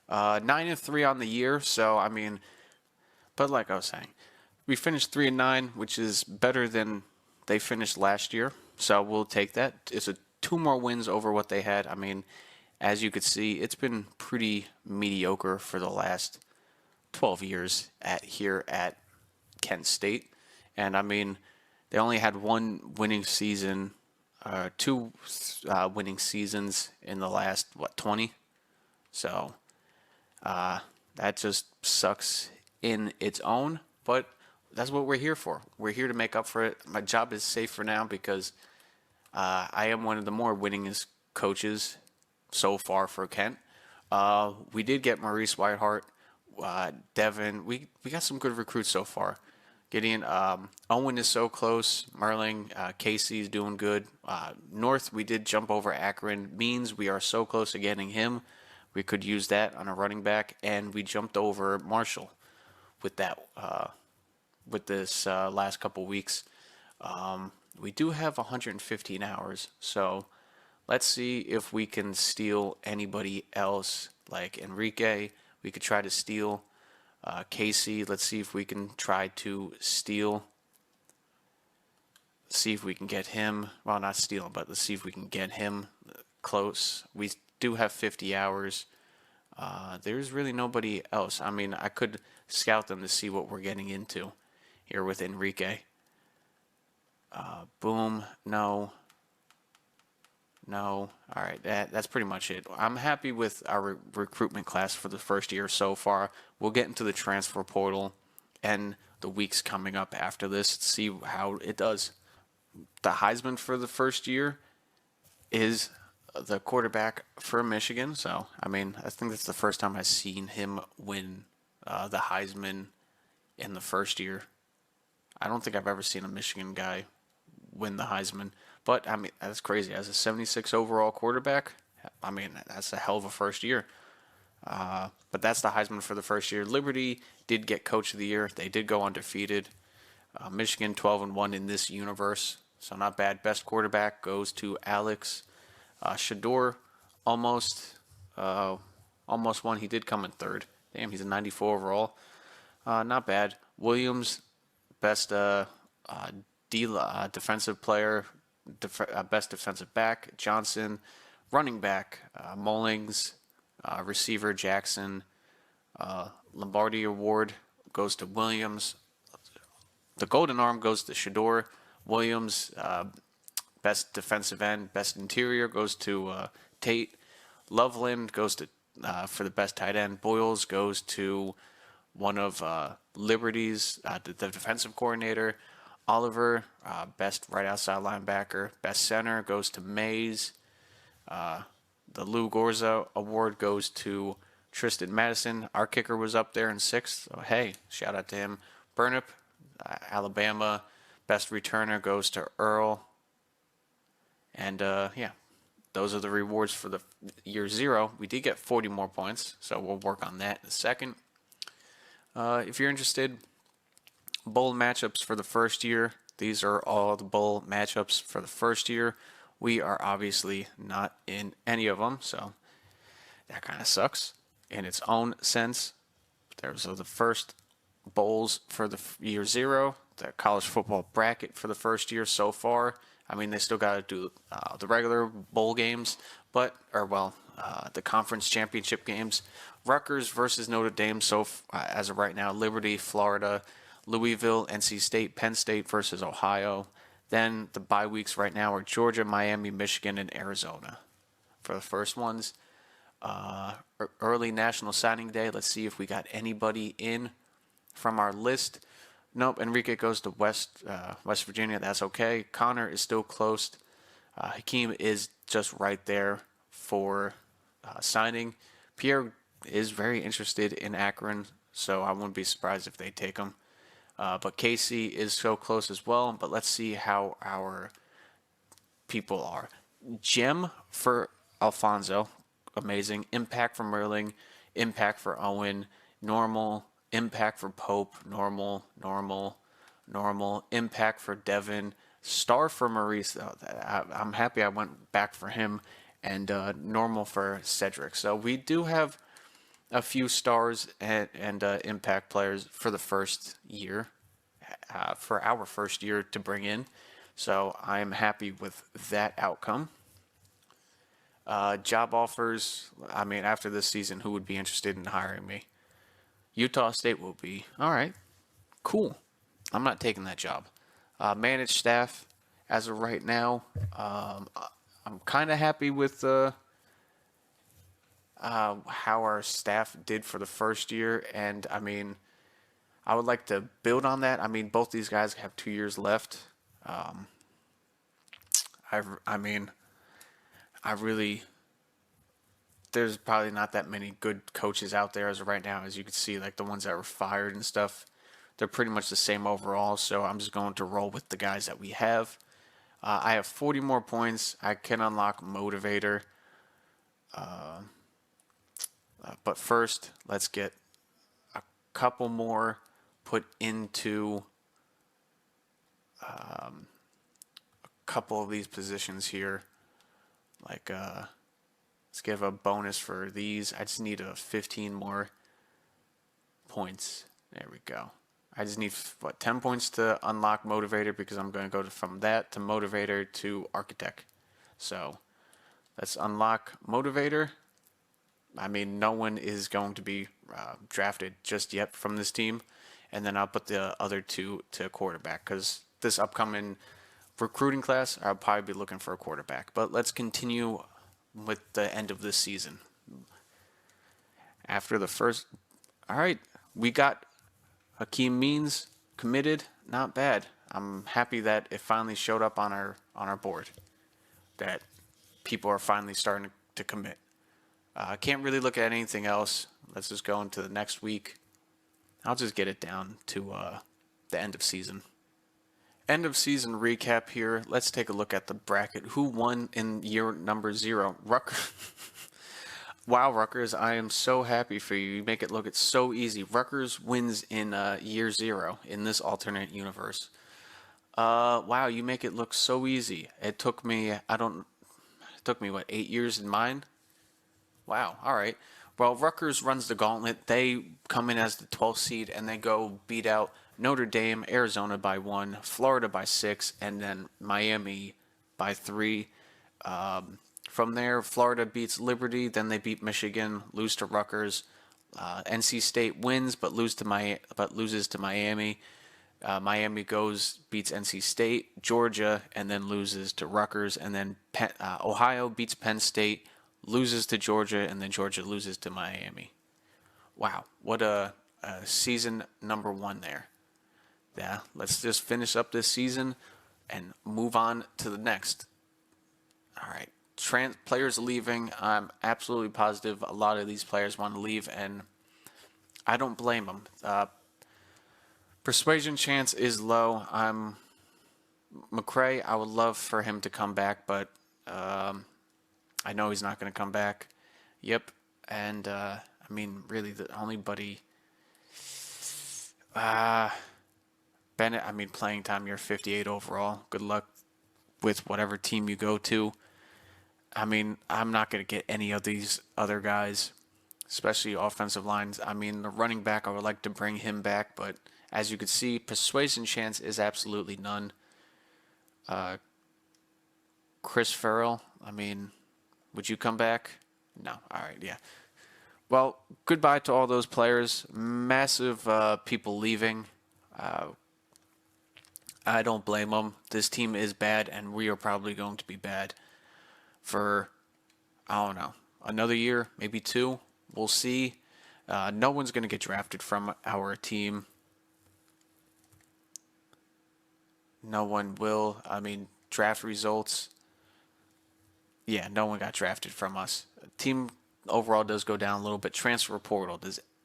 9-3 on the year. So I mean, but like I was saying, we finished 3-9, which is better than they finished last year. So we'll take that. It's 2 more wins over what they had. I mean, as you could see, it's been pretty mediocre for the last 12 years here at Kent State. And I mean, they only had 1 winning season, 2 winning seasons in the last, 20? So that just sucks in its own, but that's what we're here for. We're here to make up for it. My job is safe for now because I am one of the more winningest coaches so far for Kent. We did get Maurice Whiteheart, Devin. We got some good recruits so far. Gideon, Owen is so close. Merling, Casey's doing good. North, we did jump over Akron. Means we are so close to getting him. We could use that on a running back, and we jumped over Marshall with that. With this last couple weeks, we do have 115 hours. So let's see if we can steal anybody else, like Enrique. We could try to steal. Casey, let's see if we can try to steal. See if we can get him. Well, not steal him, but let's see if we can get him close. We do have 50 hours. There's really nobody else. I mean, I could scout them to see what we're getting into here with Enrique. Boom. No. No. All right. That's pretty much it. I'm happy with our recruitment class for the first year so far. We'll get into the transfer portal and the weeks coming up after this to see how it does. The Heisman for the first year is the quarterback for Michigan. So, I mean, I think that's the first time I've seen him win the Heisman in the first year. I don't think I've ever seen a Michigan guy win the Heisman. But, I mean, that's crazy. As a 76 overall quarterback, I mean, that's a hell of a first year. But that's the Heisman for the first year. Liberty did get Coach of the Year. They did go undefeated. Michigan 12-1 in this universe, so not bad. Best quarterback goes to Alex Shador. Almost won. He did come in third. Damn, he's a 94 overall. Not bad. Williams, best defensive player, best defensive back. Johnson, running back. Mullings, receiver Jackson. Lombardi Award goes to Williams. The Golden Arm goes to Shador. Williams, best defensive end. Best interior goes to Tate. Loveland goes to for the best tight end. Boyles goes to one of Liberty's, the defensive coordinator. Oliver, best right outside linebacker. Best center goes to Mays. The Lou Gorza Award goes to Tristan Madison. Our kicker was up there in sixth. So, hey, shout out to him. Burnup, Alabama. Best returner goes to Earl. And, yeah, those are the rewards for the year zero. We did get 40 more points, so we'll work on that in a second. If you're interested, bowl matchups for the first year. These are all the bowl matchups for the first year. We are obviously not in any of them, so that kind of sucks in its own sense. There's the first bowls for the year zero, the college football bracket for the first year so far. I mean, they still got to do the regular bowl games, the conference championship games. Rutgers versus Notre Dame, as of right now. Liberty, Florida, Louisville, NC State, Penn State versus Ohio. Then the bye weeks right now are Georgia, Miami, Michigan, and Arizona for the first ones. Early National Signing Day. Let's see if we got anybody in from our list. Nope, Enrique goes to West Virginia. That's okay. Connor is still close. Hakeem is just right there for signing. Pierre is very interested in Akron, so I wouldn't be surprised if they take him. But Casey is so close as well. But let's see how our people are. Gem for Alfonso, amazing. Impact for Merling, impact for Owen, normal. Impact for Pope, normal. Impact for Devin, star for Maurice. I'm happy I went back for him, and normal for Cedric. So we do have a few stars and impact players for the first year, for our first year to bring in. So I'm happy with that outcome. Job offers, I mean, after this season, who would be interested in hiring me? Utah State will be. All right, cool. I'm not taking that job. Managed staff, as of right now, I'm kind of happy with how our staff did for the first year. And, I mean, I would like to build on that. I mean, both these guys have 2 years left. There's probably not that many good coaches out there as of right now. As you can see, like the ones that were fired and stuff, they're pretty much the same overall. So I'm just going to roll with the guys that we have. I have 40 more points. I can unlock Motivator. But first, let's get a couple more put into a couple of these positions here. Like, let's give a bonus for these. I just need 15 more points. There we go. I just need, 10 points to unlock Motivator, because I'm going to go from that to Motivator to Architect. So let's unlock Motivator. I mean, no one is going to be drafted just yet from this team. And then I'll put the other two to quarterback, because this upcoming recruiting class, I'll probably be looking for a quarterback. But let's continue with the end of this season. After the first, all right, we got Hakeem Means committed. Not bad. I'm happy that it finally showed up on our board. That people are finally starting to commit. I can't really look at anything else. Let's just go into the next week. I'll just get it down to the end of season. End of season recap here. Let's take a look at the bracket. Who won in year number 0? Rutgers. Wow, Rutgers, I am so happy for you. You make it look it's so easy. Rutgers wins in year 0 in this alternate universe. Wow, you make it look so easy. It took me, it took me, what, 8 years in mine? Wow, all right. Well, Rutgers runs the gauntlet. They come in as the 12th seed, and they go beat out Notre Dame, Arizona by 1, Florida by 6, and then Miami by 3. From there, Florida beats Liberty, then they beat Michigan, lose to Rutgers. NC State wins, but loses to Miami. Miami beats NC State, Georgia, and then loses to Rutgers. And then Ohio beats Penn State, loses to Georgia, and then Georgia loses to Miami. Wow, what a season number 1 there. Yeah, let's just finish up this season and move on to the next. All right, players leaving. I'm absolutely positive a lot of these players want to leave, and I don't blame them. Persuasion chance is low. McCray, I would love for him to come back, but I know he's not going to come back. Yep, and I mean, really, the only buddy. Bennett, I mean, playing time, you're 58 overall. Good luck with whatever team you go to. I mean, I'm not going to get any of these other guys, especially offensive lines. I mean, the running back, I would like to bring him back, but as you can see, persuasion chance is absolutely none. Chris Farrell, I mean, would you come back? No. All right, yeah. Well, goodbye to all those players. Massive people leaving. I don't blame them. This team is bad, and we are probably going to be bad for, I don't know, another year, maybe 2. We'll see. No one's going to get drafted from our team. No one will. I mean, draft results. Yeah, no one got drafted from us. Team overall does go down a little bit. Transfer portal.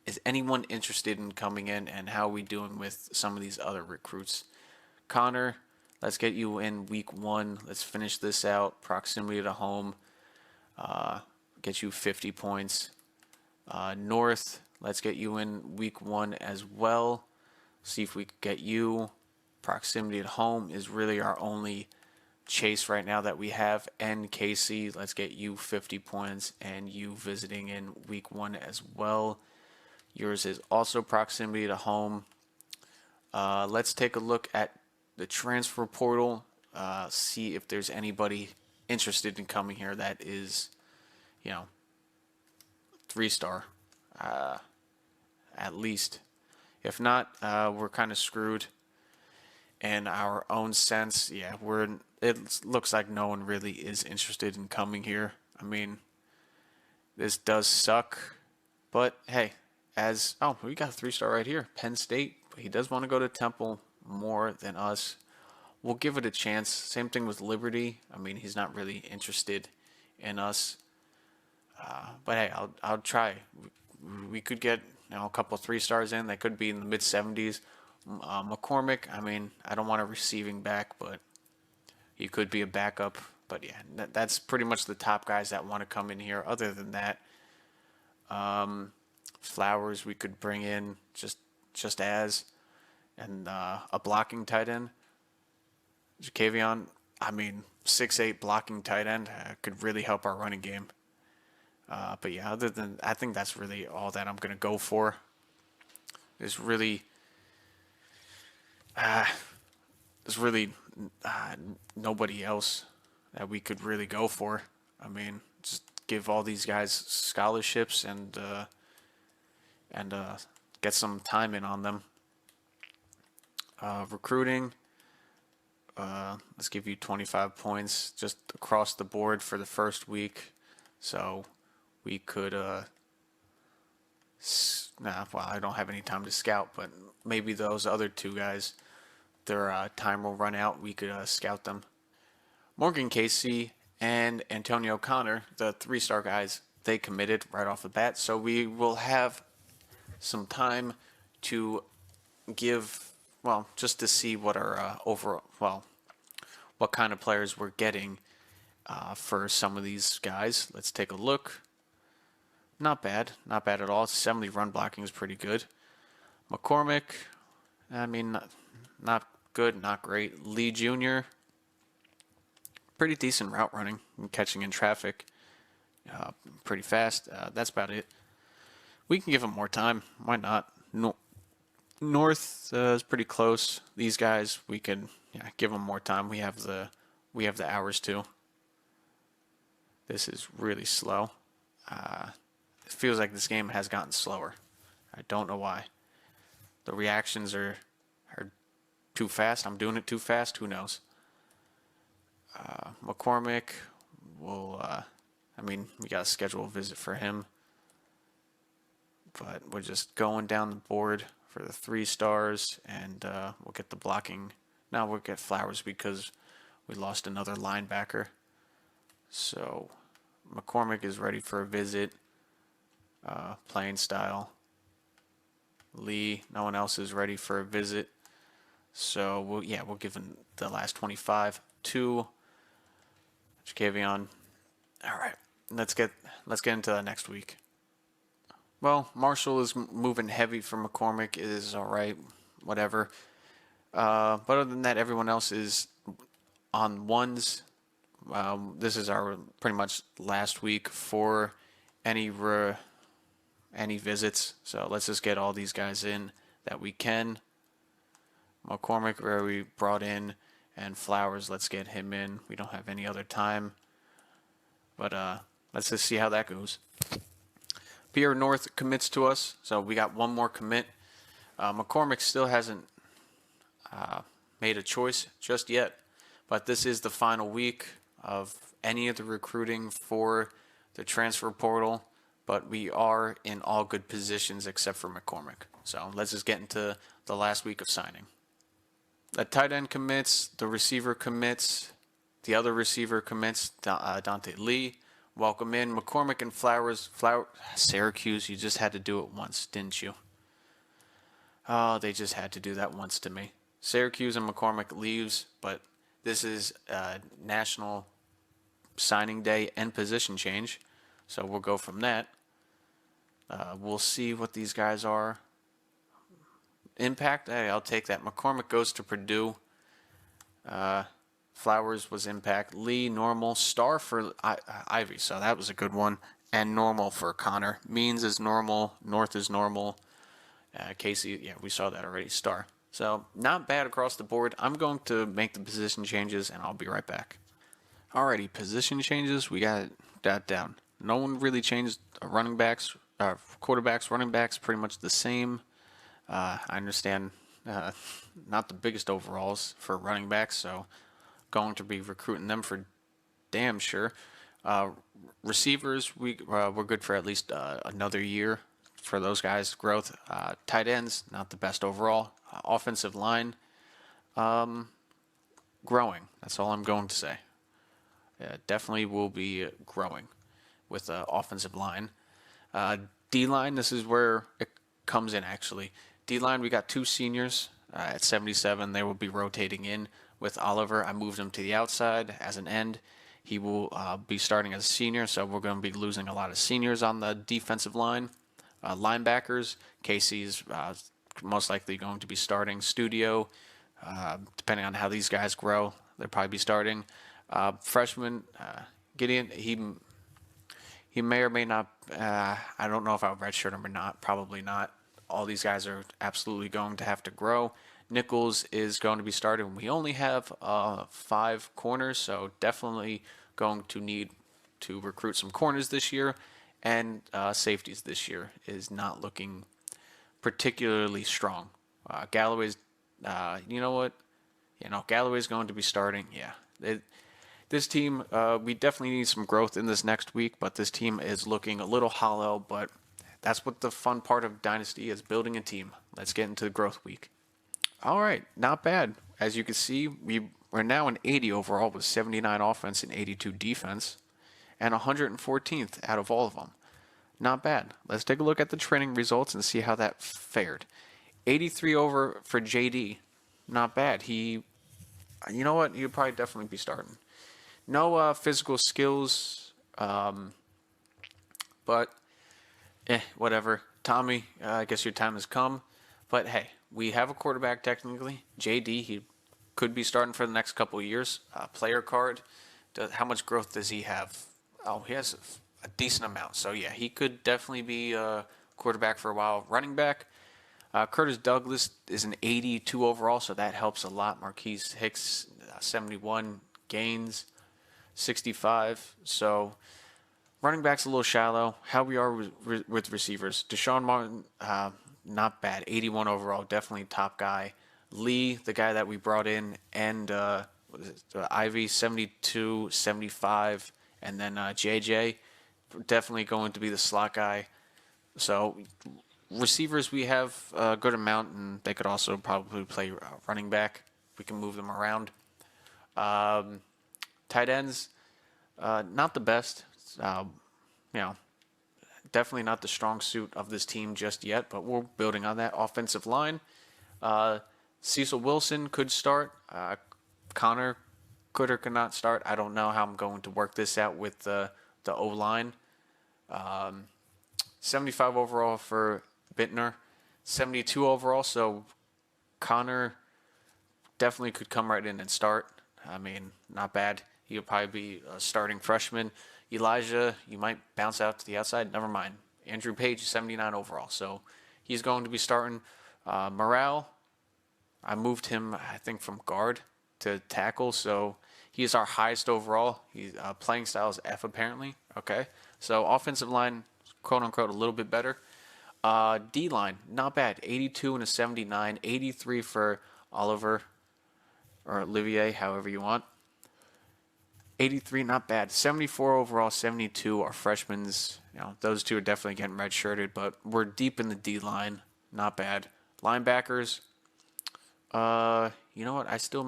Is anyone interested in coming in, and how are we doing with some of these other recruits? Connor, let's get you in week 1. Let's finish this out. Proximity to home. Get you 50 points. North, let's get you in week 1 as well. See if we can get you. Proximity at home is really our only chase right now that we have. And Casey, let's get you 50 points and you visiting in week 1 as well. Yours is also proximity to home. Let's take a look at the transfer portal. See if there's anybody interested in coming here that is, 3-star, at least. If not, we're kind of screwed in our own sense. Yeah, it looks like no one really is interested in coming here. I mean, this does suck, but hey, we got a 3-star right here. Penn State. He does want to go to Temple more than us. We'll give it a chance. Same thing with Liberty. I mean, he's not really interested in us. But hey, I'll try. We could get a couple 3-stars in. They could be in the mid-70s. McCormick, I mean, I don't want a receiving back, but he could be a backup. But yeah, that's pretty much the top guys that want to come in here. Other than that, Flowers we could bring in just as, and a blocking tight end. Jacavion, I mean, 6'8" blocking tight end could really help our running game. But yeah, I think that's really all that I'm going to go for. There's really nobody else that we could really go for. I mean, just give all these guys scholarships and get some time in on them. Recruiting, Let's give you 25 points just across the board for the first week. So we could, well, I don't have any time to scout, but maybe those other two guys, their time will run out. We could scout them. Morgan Casey and Antonio Connor, the 3-star guys, they committed right off the bat. So we will have some time to give, well, just to see what our overall, well, what kind of players we're getting for some of these guys. Let's take a look. Not bad at all. 70 run blocking is pretty good. McCormick, I mean, not good, not great. Lee Jr., pretty decent route running and catching in traffic. Pretty fast. That's about it. We can give him more time. Why not? North is pretty close. These guys, we can give them more time. We have the hours too. This is really slow. It feels like this game has gotten slower. I don't know why. The reactions are too fast. I'm doing it too fast. Who knows? McCormick will. I mean, we got to schedule a visit for him. But we're just going down the board for the 3 stars, and we'll get the blocking. Now we'll get Flowers because we lost another linebacker. So McCormick is ready for a visit. Playing style. Lee, no one else is ready for a visit. So we'll give him the last 25 to Jacavion. All right, let's get into the next week. Well, Marshall is moving heavy for McCormick. It is all right, whatever. But other than that, everyone else is on ones. This is our pretty much last week for any visits. So let's just get all these guys in that we can. McCormick, where we brought in, and Flowers, let's get him in. We don't have any other time. But let's just see how that goes. Pierre North commits to us, so we got one more commit. McCormick still hasn't made a choice just yet, but this is the final week of any of the recruiting for the transfer portal, but we are in all good positions except for McCormick. So let's just get into the last week of signing. The tight end commits, the receiver commits, the other receiver commits, Dante Lee. Welcome in McCormick and Flowers. Syracuse, you just had to do it once, didn't you? Oh, they just had to do that once to me. Syracuse and McCormick leaves, but this is National Signing Day and position change, so we'll go from that. We'll see what these guys are. Impact, hey, I'll take that. McCormick goes to Purdue. Flowers was impact. Lee, normal. Star for Ivy, so that was a good one. And normal for Connor. Means is normal. North is normal. Casey, yeah, we saw that already. Star. So not bad across the board. I'm going to make the position changes, and I'll be right back. Alrighty, position changes. We got that down. No one really changed running backs, quarterbacks, running backs, pretty much the same. I understand not the biggest overalls for running backs, so going to be recruiting them for damn sure. Receivers, we're good for at least another year for those guys' growth. Tight ends, not the best overall. Offensive line, growing. That's all I'm going to say. Definitely will be growing with the offensive line. D-line, this is where it comes in actually. D-line, we got 2 seniors at 77. They will be rotating in with Oliver. I moved him to the outside as an end. He will be starting as a senior, so we're going to be losing a lot of seniors on the defensive line. Linebackers, Casey's most likely going to be starting. Studio, depending on how these guys grow, they'll probably be starting. Freshman, Gideon, he may or may not, I don't know if I'll redshirt him or not, probably not. All these guys are absolutely going to have to grow. Nichols is going to be starting. We only have 5 corners, so definitely going to need to recruit some corners this year. And safeties this year is not looking particularly strong. Galloway's, you know what? Galloway's going to be starting. Yeah. This team, we definitely need some growth in this next week, but this team is looking a little hollow, but that's what the fun part of Dynasty is, building a team. Let's get into the growth week. All right, not bad. As you can see, we're now an 80 overall with 79 offense and 82 defense, and 114th out of all of them. Not bad. Let's take a look at the training results and see how that fared. 83 over for JD. Not bad. You know what? He'd probably definitely be starting. No physical skills, but whatever. Tommy, I guess your time has come. But hey, we have a quarterback technically. JD, he could be starting for the next couple of years. Player card, how much growth does he have? Oh, he has a decent amount. So yeah, he could definitely be a quarterback for a while. Running back, Curtis Douglas is an 82 overall, so that helps a lot. Marquise Hicks, 71, Gaines, 65. So running back's a little shallow. How we are with receivers. Deshaun Martin, not bad. 81 overall, definitely top guy. Lee, the guy that we brought in, and Ivy, 72, 75. And then JJ, definitely going to be the slot guy. So receivers, we have a good amount, and they could also probably play running back. We can move them around. Tight ends, not the best. Definitely not the strong suit of this team just yet, but we're building on that. Offensive line, Cecil Wilson could start. Connor could or could not start. I don't know how I'm going to work this out with the O-line. 75 overall for Bittner, 72 overall, so Connor definitely could come right in and start. I mean, not bad. He'll probably be a starting freshman. Elijah, you might bounce out to the outside. Never mind. Andrew Page, 79 overall, so he's going to be starting. Morale, I moved him, I think, from guard to tackle, so he is our highest overall. He's playing style is F apparently. Okay, so offensive line, quote unquote, a little bit better. D line, not bad. 82 and a 79. 83 for Oliver or Olivier, however you want. 83, not bad. 74 overall, 72 are freshmen. Those two are definitely getting redshirted, but we're deep in the D line. Not bad. Linebackers, you know what? I still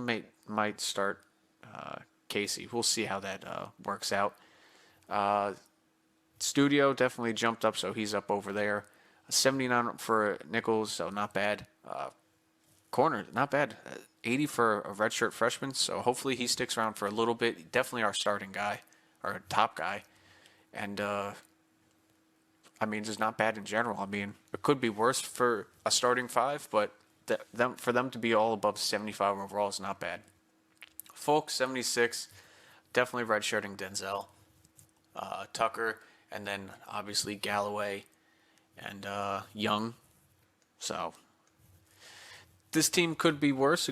might start Casey. We'll see how that works out. Studio definitely jumped up, so he's up over there. 79 for Nichols, so not bad. Corner, not bad. 80 for a redshirt freshman, so hopefully he sticks around for a little bit. Definitely our starting guy, our top guy. And, just not bad in general. It could be worse for a starting five, but for them to be all above 75 overall is not bad. Folk, 76, definitely redshirting Denzel. Tucker, and then obviously Galloway and Young. So this team could be worse,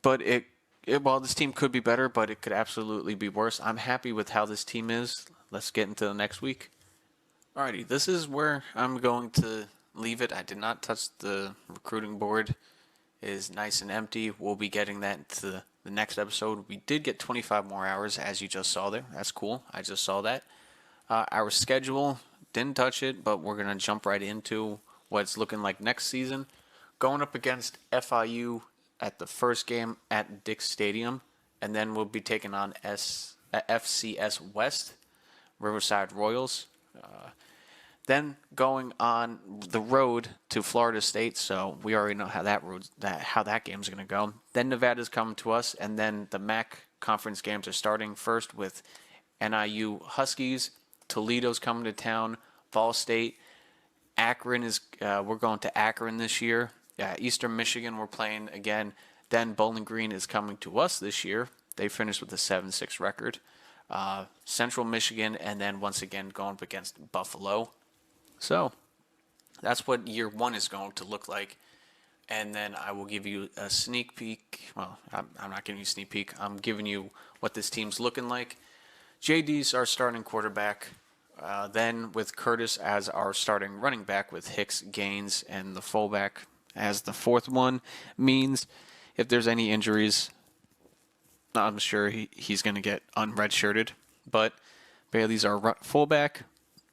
but this team could be better, but it could absolutely be worse. I'm happy with how this team is. Let's get into the next week. Alrighty, this is where I'm going to leave it. I did not touch the recruiting board. It is nice and empty. We'll be getting that into the next episode. We did get 25 more hours, as you just saw there. That's cool. I just saw that. Our schedule, didn't touch it, but we're going to jump right into what it's looking like next season. Going up against FIU at the first game at Dick's Stadium, and then we'll be taking on FCS West, Riverside Royals. Then going on the road to Florida State, so we already know how that game's going to go. Then Nevada's coming to us, and then the MAC conference games are starting first with NIU Huskies. Toledo's coming to town. Ball State. Akron we're going to Akron this year. Eastern Michigan we're playing again. Then Bowling Green is coming to us this year. They finished with a 7-6 record. Central Michigan, and then once again going up against Buffalo. So that's what year one is going to look like. And then I will give you a sneak peek. Well, I'm not giving you a sneak peek. I'm giving you what this team's looking like. JD's our starting quarterback. Then with Curtis as our starting running back with Hicks, Gaines, and the fullback as the fourth one means if there's any injuries, I'm sure he's going to get unredshirted. But Bailey's our fullback.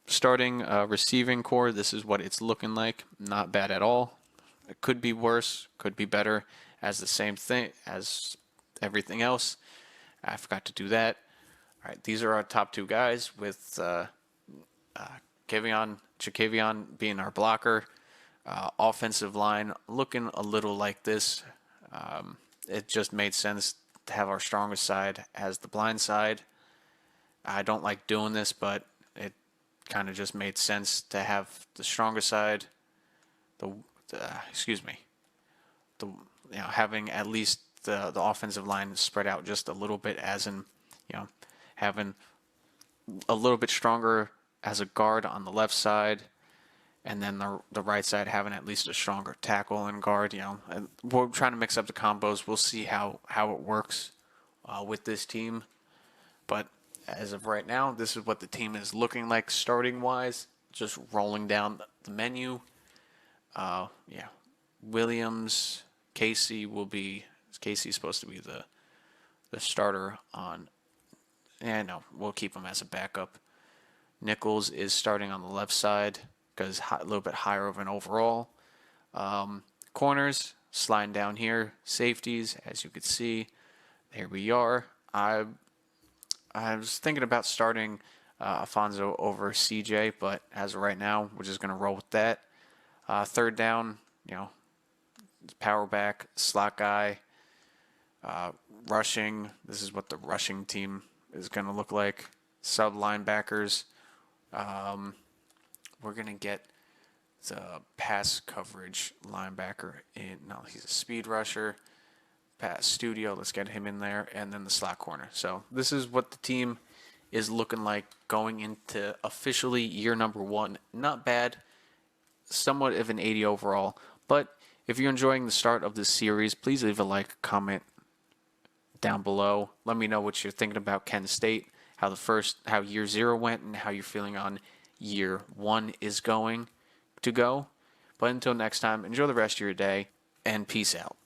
Starting receiving core, this is what it's looking like. Not bad at all. It could be worse, could be better, as the same thing as everything else. I forgot to do that. All right, these are our top two guys with Jakevion being our blocker. Offensive line looking a little like this. It just made sense to have our strongest side as the blind side. I don't like doing this, but it kind of just made sense to have the strongest side. Having at least the offensive line spread out just a little bit, as in, having a little bit stronger as a guard on the left side, and then the right side having at least a stronger tackle and guard. And we're trying to mix up the combos. We'll see how it works with this team, but as of right now, this is what the team is looking like starting wise. Just rolling down the menu. Williams, Casey's supposed to be the starter on. No, we'll keep him as a backup. Nichols is starting on the left side because a little bit higher of an overall. Corners sliding down here. Safeties, as you can see, there we are. I was thinking about starting Alfonso over CJ, but as of right now, we're just going to roll with that. Third down, power back, slot guy, rushing. This is what the rushing team is going to look like. Sub linebackers. We're going to get the pass coverage linebacker in. No, he's a speed rusher. Pass studio, let's get him in there, and then the slot corner. So this is what the team is looking like going into officially year number 1. Not bad, somewhat of an 80 overall. But if you're enjoying the start of this series, please leave a like, comment down below. Let me know what you're thinking about Kent State, how year 0 went, and how you're feeling on year 1 is going to go. But until next time, enjoy the rest of your day, and peace out.